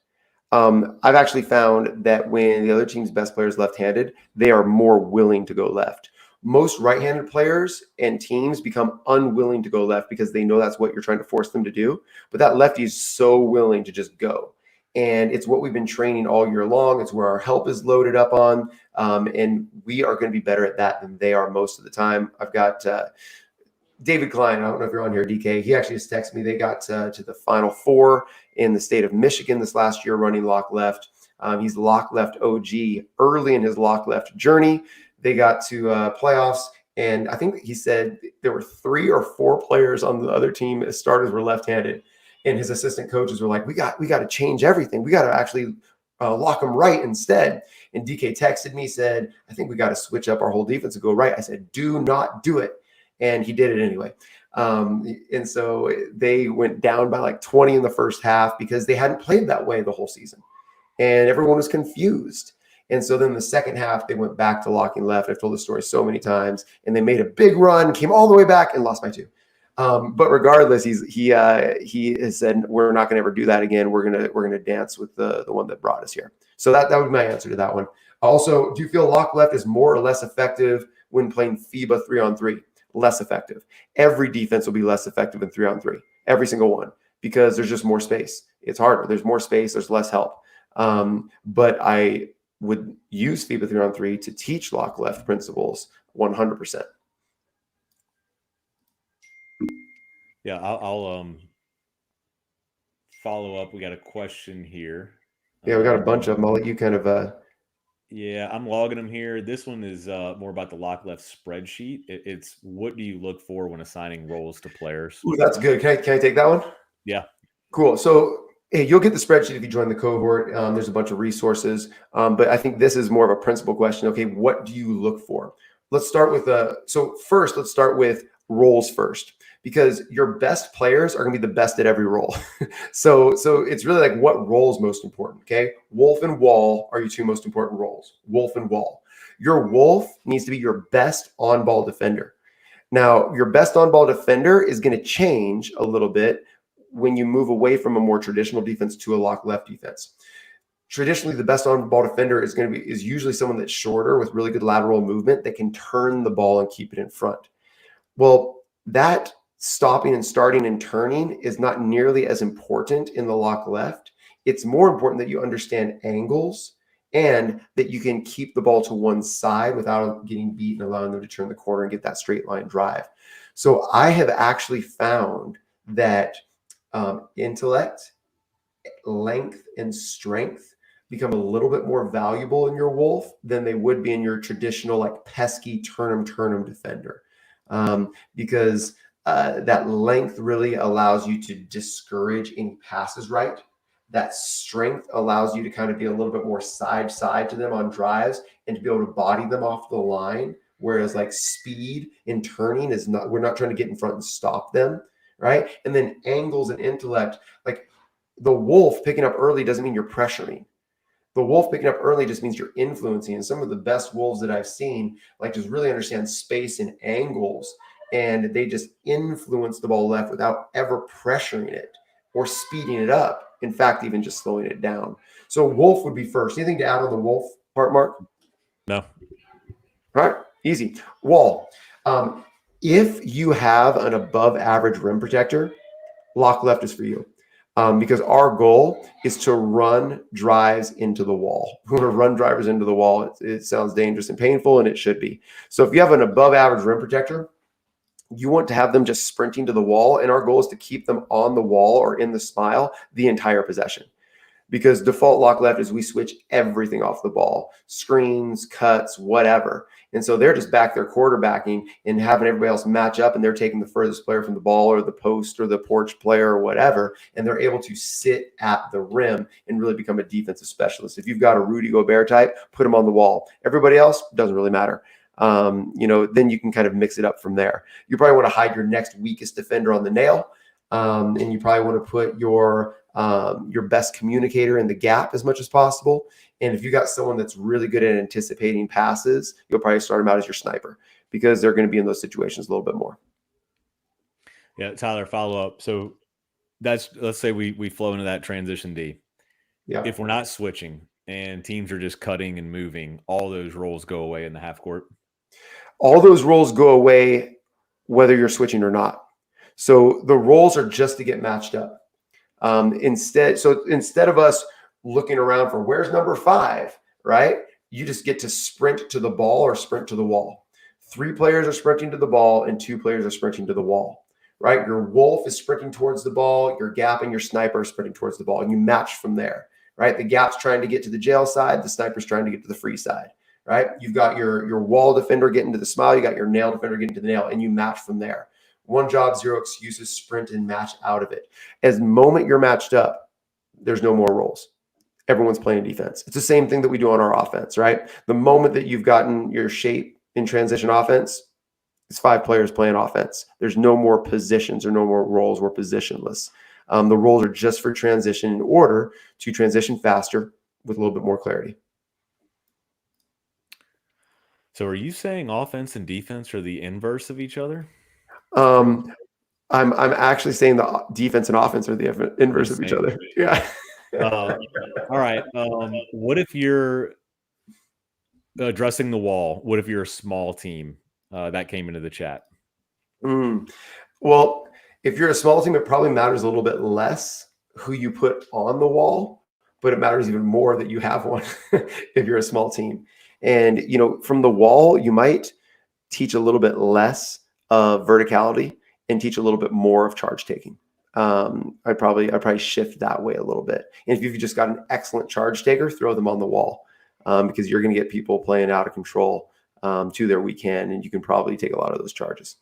I've actually found that when the other team's best player is left-handed, they are more willing to go left. Most right-handed players and teams become unwilling to go left because they know that's what you're trying to force them to do. But that lefty is so willing to just go. And it's what we've been training all year long. It's where our help is loaded up on. And we are going to be better at that than they are most of the time. I've got David Klein. I don't know if you're on here, DK. He actually just texted me. They got to the Final Four in the state of Michigan this last year running LockLeft. He's LockLeft OG early in his LockLeft journey. They got to playoffs, and I think he said there were 3 or 4 players on the other team as starters were left-handed, and his assistant coaches were like, "We got to change everything. We got to actually lock them right instead." And DK texted me, said, "I think we got to switch up our whole defense and go right." I said, "Do not do it," and he did it anyway. And so they went down by like 20 in the first half because they hadn't played that way the whole season, and everyone was confused. And so then the second half, they went back to locking left. I've told this story so many times, and they made a big run, came all the way back, and lost by 2. But regardless, he has said we're not going to ever do that again. We're gonna dance with the one that brought us here. So that would be my answer to that one. Also, do you feel LockLeft is more or less effective when playing FIBA 3-on-3? Less effective. Every defense will be less effective in 3-on-3. Every single one, because there's just more space. It's harder. There's more space. There's less help. But I would use FIBA 3-on-3 to teach LockLeft principles 100%. Yeah, I'll follow up. We got a question here. Yeah, we got a bunch of them. I'll let you kind of. Yeah, I'm logging them here. This one is more about the LockLeft spreadsheet. It's what do you look for when assigning roles to players? Ooh, that's good. Can I take that one? Yeah. Cool. So hey, you'll get the spreadsheet if you join the cohort. There's a bunch of resources, but I think this is more of a principal question. Okay, what do you look for? Let's start with so first, let's start with roles first, because your best players are going to be the best at every role. So it's really like what role is most important. Okay, wolf and wall are your two most important roles. Wolf and wall. Your wolf needs to be your best on-ball defender. Now, your best on-ball defender is going to change a little bit when you move away from a more traditional defense to a lock left defense. Traditionally, the best on-ball defender is usually someone that's shorter with really good lateral movement that can turn the ball and keep it in front. Well, that stopping and starting and turning is not nearly as important in the lock left. It's more important that you understand angles and that you can keep the ball to one side without getting beat and allowing them to turn the corner and get that straight line drive. So I have actually found that intellect, length, and strength become a little bit more valuable in your wolf than they would be in your traditional like pesky turn 'em defender, because that length really allows you to discourage any passes right. That strength allows you to kind of be a little bit more side to them on drives and to be able to body them off the line. Whereas like speed in turning is not, we're not trying to get in front and stop them, right? And then angles and intellect, like the wolf picking up early doesn't mean you're pressuring. The wolf picking up early just means you're influencing. And some of the best wolves that I've seen, like, just really understand space and angles, and they just influence the ball left without ever pressuring it or speeding it up. In fact, even just slowing it down. So wolf would be first. Anything to add on the wolf part, Mark? No. All right, easy. Wall. If you have an above average rim protector, lock left is for you. Because our goal is to run drives into the wall. We want to run drivers into the wall. It sounds dangerous and painful, and it should be. So if you have an above average rim protector, you want to have them just sprinting to the wall. And our goal is to keep them on the wall or in the smile the entire possession. Because default lock left is we switch everything off the ball, screens, cuts, whatever. And so they're just back there quarterbacking and having everybody else match up, and they're taking the furthest player from the ball or the post or the porch player or whatever. And they're able to sit at the rim and really become a defensive specialist. If you've got a Rudy Gobert type, put him on the wall. Everybody else doesn't really matter. Then you can kind of mix it up from there. You probably want to hide your next weakest defender on the nail. And you probably want to put your best communicator in the gap as much as possible. And if you got someone that's really good at anticipating passes, you'll probably start them out as your sniper, because they're going to be in those situations a little bit more. Yeah, Tyler, follow up. So let's say we flow into that transition D. Yeah. If we're not switching and teams are just cutting and moving, all those roles go away in the half court. All those roles go away whether you're switching or not. So the roles are just to get matched up. Instead of us looking around for where's number 5, right? You just get to sprint to the ball or sprint to the wall. 3 players are sprinting to the ball and 2 players are sprinting to the wall, right? Your wolf is sprinting towards the ball, your gap and your sniper are sprinting towards the ball, and you match from there, right? The gap's trying to get to the jail side, the sniper's trying to get to the free side, right? You've got your wall defender getting to the smile, you got your nail defender getting to the nail, and you match from there. One job, 0 excuses, sprint and match out of it. As the moment you're matched up, there's no more roles. Everyone's playing defense. It's the same thing that we do on our offense, right? The moment that you've gotten your shape in transition offense, it's 5 players playing offense. There's no more positions or no more roles. We're positionless. The roles are just for transition in order to transition faster with a little bit more clarity. So are you saying offense and defense are the inverse of each other? I'm actually saying the defense and offense are the inverse of each other. Yeah. All right. What if you're addressing the wall? What if you're a small team? That came into the chat. Well, if you're a small team, it probably matters a little bit less who you put on the wall, but it matters even more that you have one if you're a small team. And, from the wall, you might teach a little bit less of verticality and teach a little bit more of charge taking. I'd probably shift that way a little bit. And if you've just got an excellent charge taker, throw them on the wall, because you're going to get people playing out of control to their weak hand, and you can probably take a lot of those charges.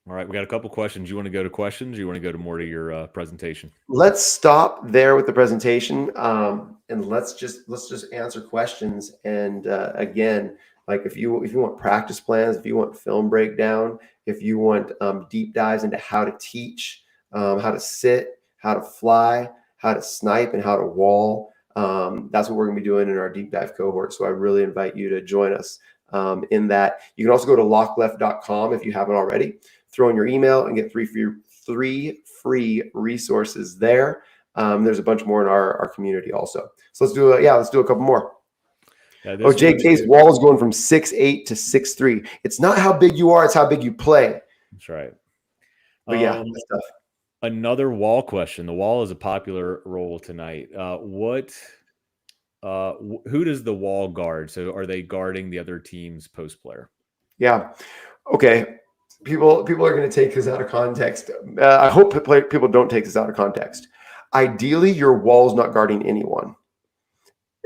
All right, we got a couple questions. You want to go to questions, or you want to go to more to your presentation? Let's stop there with the presentation, and let's just answer questions. And again, like if you want practice plans, if you want film breakdown, if you want deep dives into how to teach, how to sit, how to fly, how to snipe, and how to wall, that's what we're going to be doing in our deep dive cohort. So I really invite you to join us in that. You can also go to LockLeft.com if you haven't already. Throw in your email and get three free resources there. There's a bunch more in our community also. So let's do a couple more. Yeah, JK's wall is going from 6'8" to 6'3". It's not how big you are, it's how big you play. That's right. But yeah, that's tough. Another wall question. The wall is a popular role tonight. Who does the wall guard? So are they guarding the other team's post player? Yeah. Okay. People are going to take this out of context. I hope people don't take this out of context. Ideally, your wall is not guarding anyone.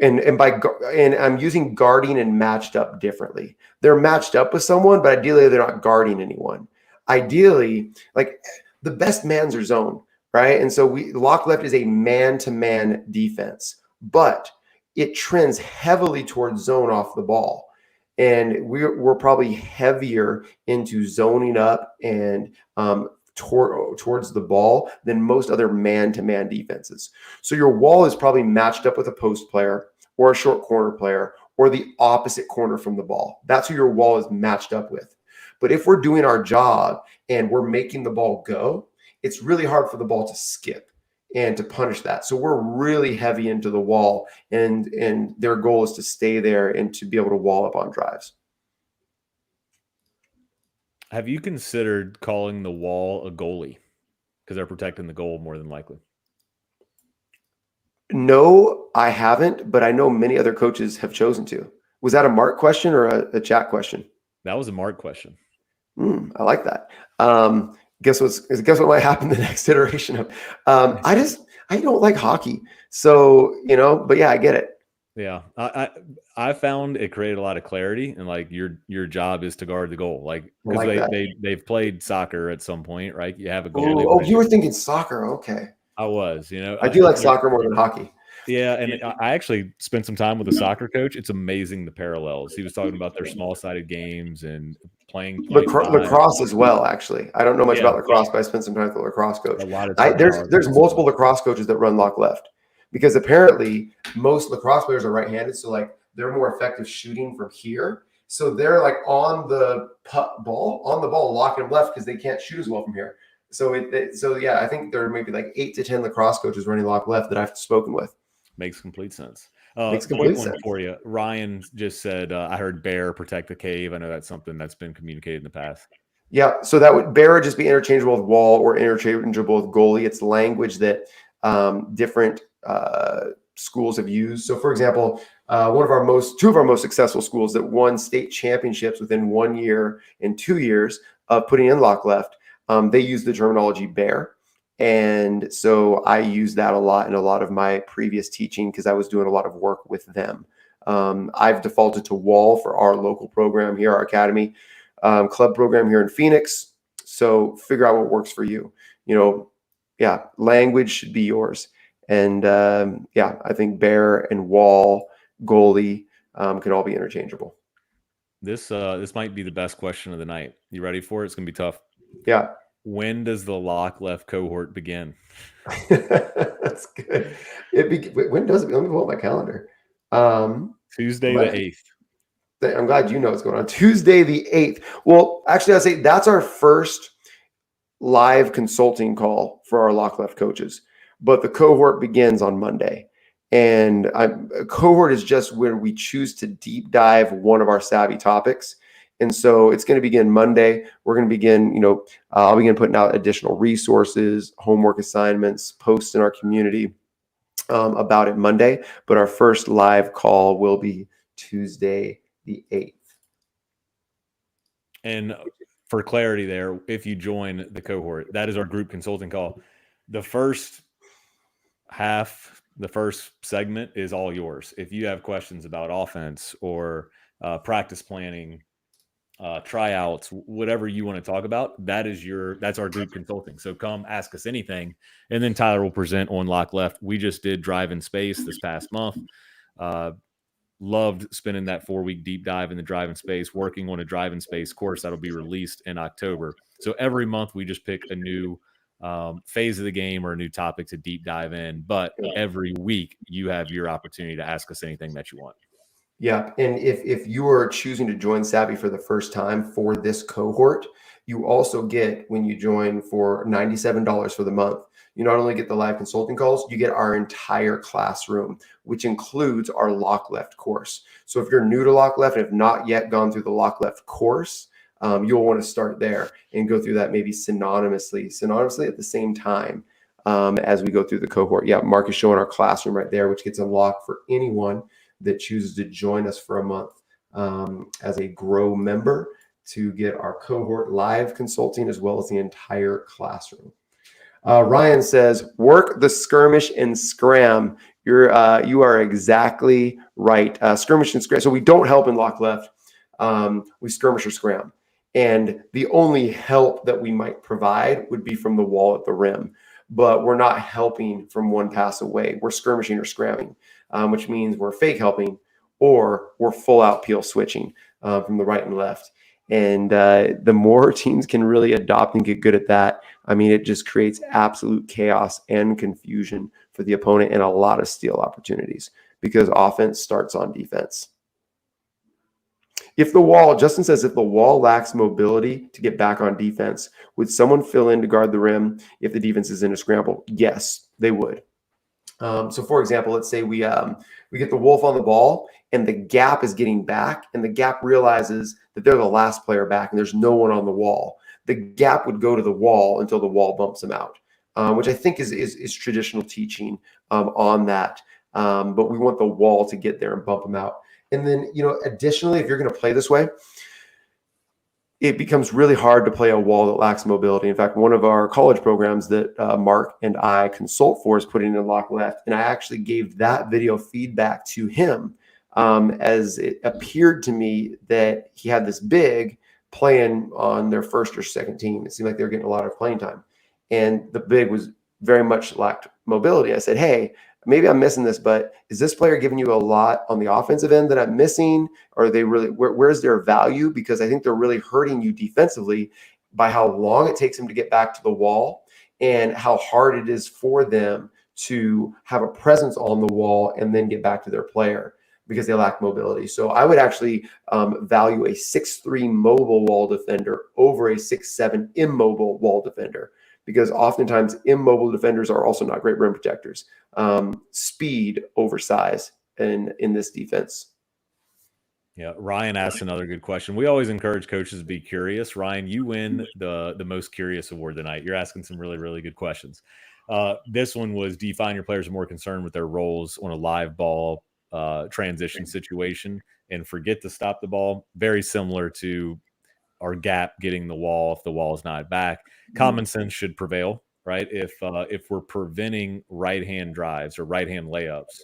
And I'm using guarding and matched up differently. They're matched up with someone, but ideally they're not guarding anyone. Ideally, like the best mans are zone, right? And so LockLeft is a man-to-man defense, but it trends heavily towards zone off the ball. And we're probably heavier into zoning up and towards the ball than most other man-to-man defenses. So your wall is probably matched up with a post player or a short corner player or the opposite corner from the ball. That's who your wall is matched up with. But if we're doing our job and we're making the ball go, it's really hard for the ball to skip and to punish that. So we're really heavy into the wall, and their goal is to stay there and to be able to wall up on drives. Have you considered calling the wall a goalie? Because they're protecting the goal more than likely. No, I haven't, but I know many other coaches have chosen to. Was that a Mark question or a chat question? That was a Mark question. I like that. Guess what might happen the next iteration of I don't like hockey. So, but yeah, I get it. Yeah. I found it created a lot of clarity, and like your job is to guard the goal. Like, because they've played soccer at some point, right? You have a goal. Oh, you were thinking soccer. Okay. I was, I do like soccer more than hockey. Yeah, and I actually spent some time with a soccer coach. It's amazing the parallels. He was talking about their small-sided games and playing lacrosse as well. Actually, I don't know much about lacrosse, but I spent some time with a lacrosse coach. There's multiple lacrosse coaches that run LockLeft, because apparently most lacrosse players are right-handed, so like they're more effective shooting from here. So they're like on the ball, locking them left because they can't shoot as well from here. So I think there are maybe like 8 to 10 lacrosse coaches running LockLeft that I've spoken with. Makes complete sense. Makes complete sense. One for you. Ryan just said, I heard bear protect the cave. I know that's something that's been communicated in the past. Yeah, so that would bear would just be interchangeable with wall or interchangeable with goalie. It's language that different schools have used. So, for example, two of our most successful schools that won state championships within 1 year and 2 years of putting in LockLeft, they use the terminology bear. And so I use that a lot in a lot of my previous teaching because I was doing a lot of work with them. I've defaulted to wall for our local program here, our academy club program here in Phoenix. So figure out what works for you. Language should be yours. And I think bear and wall, goalie can all be interchangeable. This might be the best question of the night. You ready for it? It's going to be tough. Yeah. When does the LockLeft cohort begin? That's good. When does it? Let me pull up my calendar. Tuesday the 8th. I'm glad you know what's going on. Tuesday the 8th. Well, actually, I'll say that's our first live consulting call for our LockLeft coaches. But the cohort begins on Monday. And a cohort is just where we choose to deep dive one of our SAVI topics. And so it's going to begin Monday. We're going to begin, I'll begin putting out additional resources, homework assignments, posts in our community about it Monday. But our first live call will be Tuesday the 8th. And for clarity there, if you join the cohort, that is our group consulting call. The first half, the first segment is all yours. If you have questions about offense or practice planning, tryouts, whatever you want to talk about, that's our group consulting. So come ask us anything. And then Tyler will present on LockLeft. We just did Drive in Space this past month. Loved spending that 4-week deep dive in the Drive in Space, working on a Drive in Space course that'll be released in October. So every month we just pick a new phase of the game or a new topic to deep dive in. But every week you have your opportunity to ask us anything that you want. Yeah, and if you are choosing to join SAVI for the first time for this cohort, you also get, when you join for $97 for the month, you not only get the live consulting calls, you get our entire classroom, which includes our LockLeft course. So if you're new to LockLeft and have not yet gone through the LockLeft course, you'll want to start there and go through that maybe synonymously at the same time as we go through the cohort. Yeah, Mark is showing our classroom right there, which gets unlocked for anyone that chooses to join us for a month as a Grow member to get our cohort live consulting as well as the entire classroom. Ryan says, work the skirmish and scram. You are exactly right. Skirmish and scram. So we don't help in LockLeft. We skirmish or scram. And the only help that we might provide would be from the wall at the rim. But we're not helping from one pass away. We're skirmishing or scramming, which means we're fake helping or we're full out peel switching from the right and left. And the more teams can really adopt and get good at that, I mean, it just creates absolute chaos and confusion for the opponent and a lot of steal opportunities because offense starts on defense. Justin says, if the wall lacks mobility to get back on defense, would someone fill in to guard the rim if the defense is in a scramble? Yes, they would. So for example, let's say we get the Wolf on the ball and the gap is getting back and the gap realizes that they're the last player back and there's no one on the wall. The gap would go to the wall until the wall bumps them out, which I think is traditional teaching on that. But we want the wall to get there and bump them out. And then, additionally, if you're going to play this way, it becomes really hard to play a wall that lacks mobility. In fact, one of our college programs that Mark and I consult for is putting in LockLeft. And I actually gave that video feedback to him as it appeared to me that he had this big playing on their first or second team. It seemed like they were getting a lot of playing time. And the big was very much lacked mobility. I said, hey, maybe I'm missing this, but is this player giving you a lot on the offensive end that I'm missing? Or are they really, where's their value? Because I think they're really hurting you defensively by how long it takes them to get back to the wall and how hard it is for them to have a presence on the wall and then get back to their player because they lack mobility. So I would actually value a 6'3" mobile wall defender over a 6'7" immobile wall defender, because oftentimes immobile defenders are also not great rim protectors. Speed over size in this defense. Yeah, Ryan asked another good question. We always encourage coaches to be curious. Ryan, you win the most curious award tonight. You're asking some really, really good questions. This one was, do you find your players are more concerned with their roles on a live ball transition situation and forget to stop the ball? Very similar to our gap getting the wall if the wall is not back. Common sense should prevail, right? If we're preventing right-hand drives or right-hand layups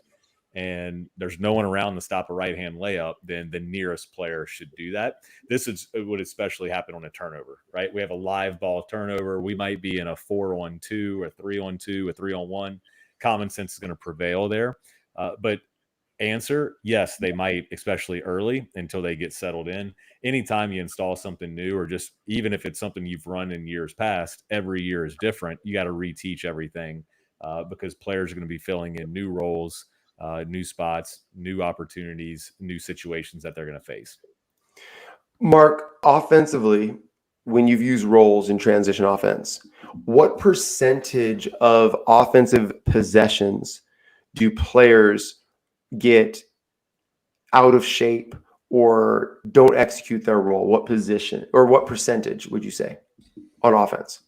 and there's no one around to stop a right-hand layup, then the nearest player should do that. This would especially happen on a turnover, right? We have a live ball turnover. We might be in a 4-on-2, a 3-on-2, a 3-on-1. Common sense is going to prevail there. But answer, yes, they might, especially early until they get settled in. Anytime you install something new, or just even if it's something you've run in years past, every year is different. You got to reteach everything because players are going to be filling in new roles, new spots, new opportunities, new situations that they're going to face. Mark, offensively, when you've used roles in transition offense, what percentage of offensive possessions do players get out of shape or don't execute their role? What position or what percentage would you say on offense?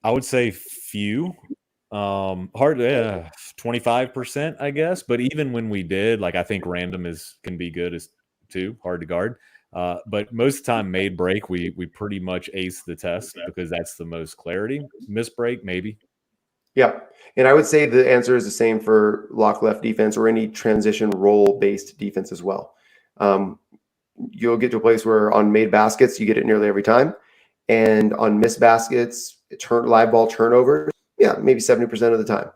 I would say few. Hard 25%, I guess. But even when we did, like, I think random can be good as too, hard to guard. But most of the time, made break, we pretty much ace the test because that's the most clarity. Miss break, maybe. Yeah. And I would say the answer is the same for lock left defense or any transition role based defense as well. You'll get to a place where on made baskets, you get it nearly every time. And on missed baskets, live ball turnovers, yeah, maybe 70% of the time.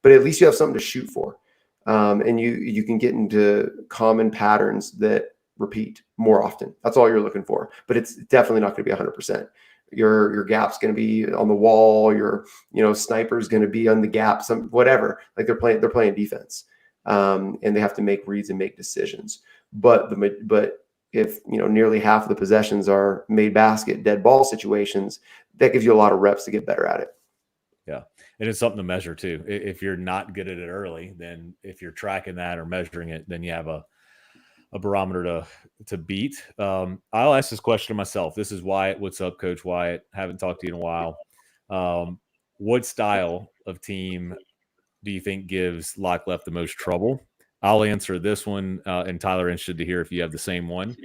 But at least you have something to shoot for. And you can get into common patterns that repeat more often. That's all you're looking for. But it's definitely not going to be 100%. Your gap's going to be on the wall. Your sniper's going to be on the gap. Some whatever. Like they're playing defense, and they have to make reads and make decisions. But if nearly half of the possessions are made basket, dead ball situations, that gives you a lot of reps to get better at it. Yeah. And it's something to measure too. If you're not good at it early, then if you're tracking that or measuring it, then you have a barometer to beat. I'll ask this question to myself. This is Wyatt. What's up, Coach Wyatt? Haven't talked to you in a while. What style of team do you think gives LockLeft the most trouble? I'll answer this one, and Tyler, interested to hear if you have the same one.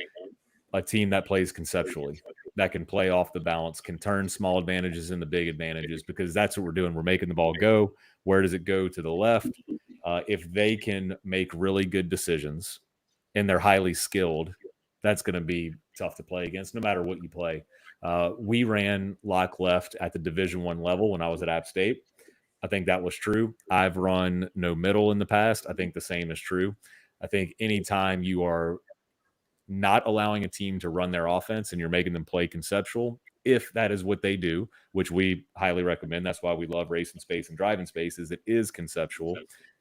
A team that plays conceptually, that can play off the balance, can turn small advantages into big advantages, because that's what we're doing. We're making the ball go. Where does it go? To the left. If they can make really good decisions and they're highly skilled, that's going to be tough to play against no matter what you play. We ran LockLeft at the Division I level when I was at App State. I think that was true. I've run no middle in the past. I think the same is true. I think anytime you are not allowing a team to run their offense and you're making them play conceptual, if that is what they do, which we highly recommend, that's why we love Race in Space and Drive in Space, is it is conceptual.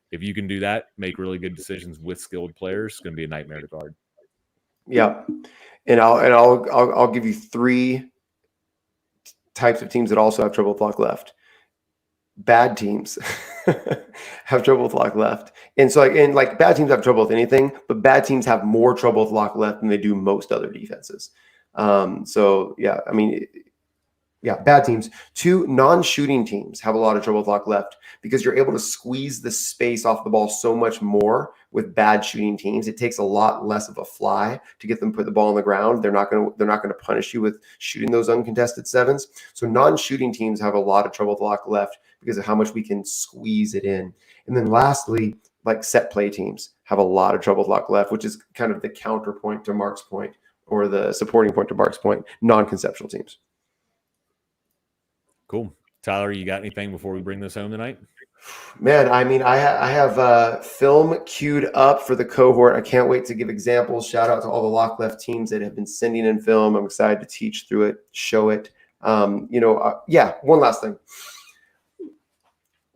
If you can do that, make really good decisions with skilled players, it's going to be a nightmare to guard. Yeah, and I'll give you three types of teams that also have trouble with LockLeft. Bad teams have trouble with LockLeft, and so like bad teams have trouble with anything, but bad teams have more trouble with LockLeft than they do most other defenses. So yeah, I mean, yeah, bad teams. Two, non-shooting teams have a lot of trouble with LockLeft because you're able to squeeze the space off the ball so much more with bad shooting teams. It takes a lot less of a fly to get them to put the ball on the ground. They're not going to punish you with shooting those uncontested sevens. So non-shooting teams have a lot of trouble with LockLeft because of how much we can squeeze it in. And then lastly, like set play teams have a lot of trouble with LockLeft, which is kind of the counterpoint to Mark's point, or the supporting point to Mark's point, non-conceptual teams. Cool. Tyler, you got anything before we bring this home tonight? Man, I mean, I have film queued up for the cohort. I can't wait to give examples. Shout out to all the LockLeft teams that have been sending in film. I'm excited to teach through it, show it. Yeah, one last thing.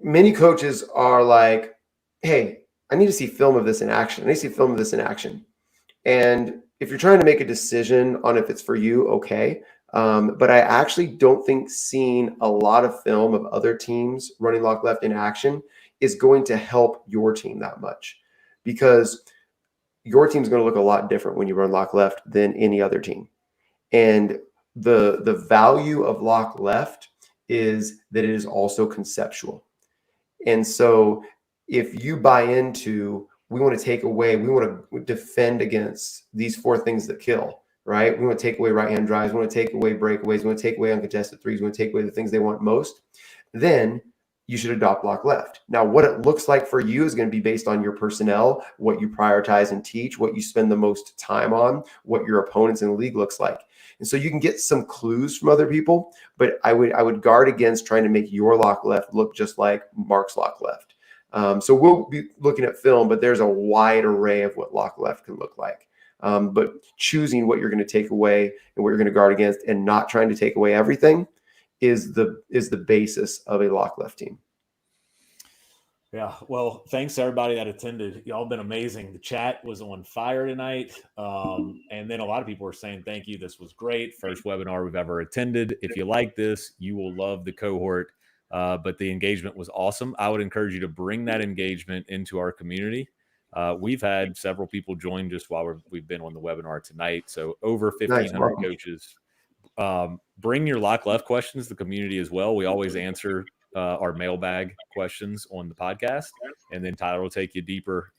Many coaches are like, hey, I need to see film of this in action. I need to see film of this in action. And if you're trying to make a decision on if it's for you, okay. But I actually don't think seeing a lot of film of other teams running LockLeft in action is going to help your team that much, because your team's going to look a lot different when you run LockLeft than any other team. And the value of LockLeft is that it is also conceptual. And so if you buy into, we want to take away, we want to defend against these four things that kill, right? We want to take away right-hand drives. We want to take away breakaways. We want to take away uncontested threes. We want to take away the things they want most. Then you should adopt LockLeft. Now, what it looks like for you is going to be based on your personnel, what you prioritize and teach, what you spend the most time on, what your opponents in the league looks like. And so you can get some clues from other people, but I would guard against trying to make your LockLeft look just like Mark's LockLeft. So we'll be looking at film, but there's a wide array of what LockLeft can look like. But choosing what you're going to take away and what you're going to guard against, and not trying to take away everything, is the basis of a LockLeft team. Yeah, well, thanks to everybody that attended. Y'all been amazing. The chat was on fire tonight. And then a lot of people were saying, thank you. This was great. First webinar we've ever attended. If you like this, you will love the cohort. But the engagement was awesome. I would encourage you to bring that engagement into our community. We've had several people join just while we've been on the webinar tonight. So over 1,500 coaches. Bring your LockLeft questions to the community as well. We always answer our mailbag questions on the podcast, and then Tyler will take you deeper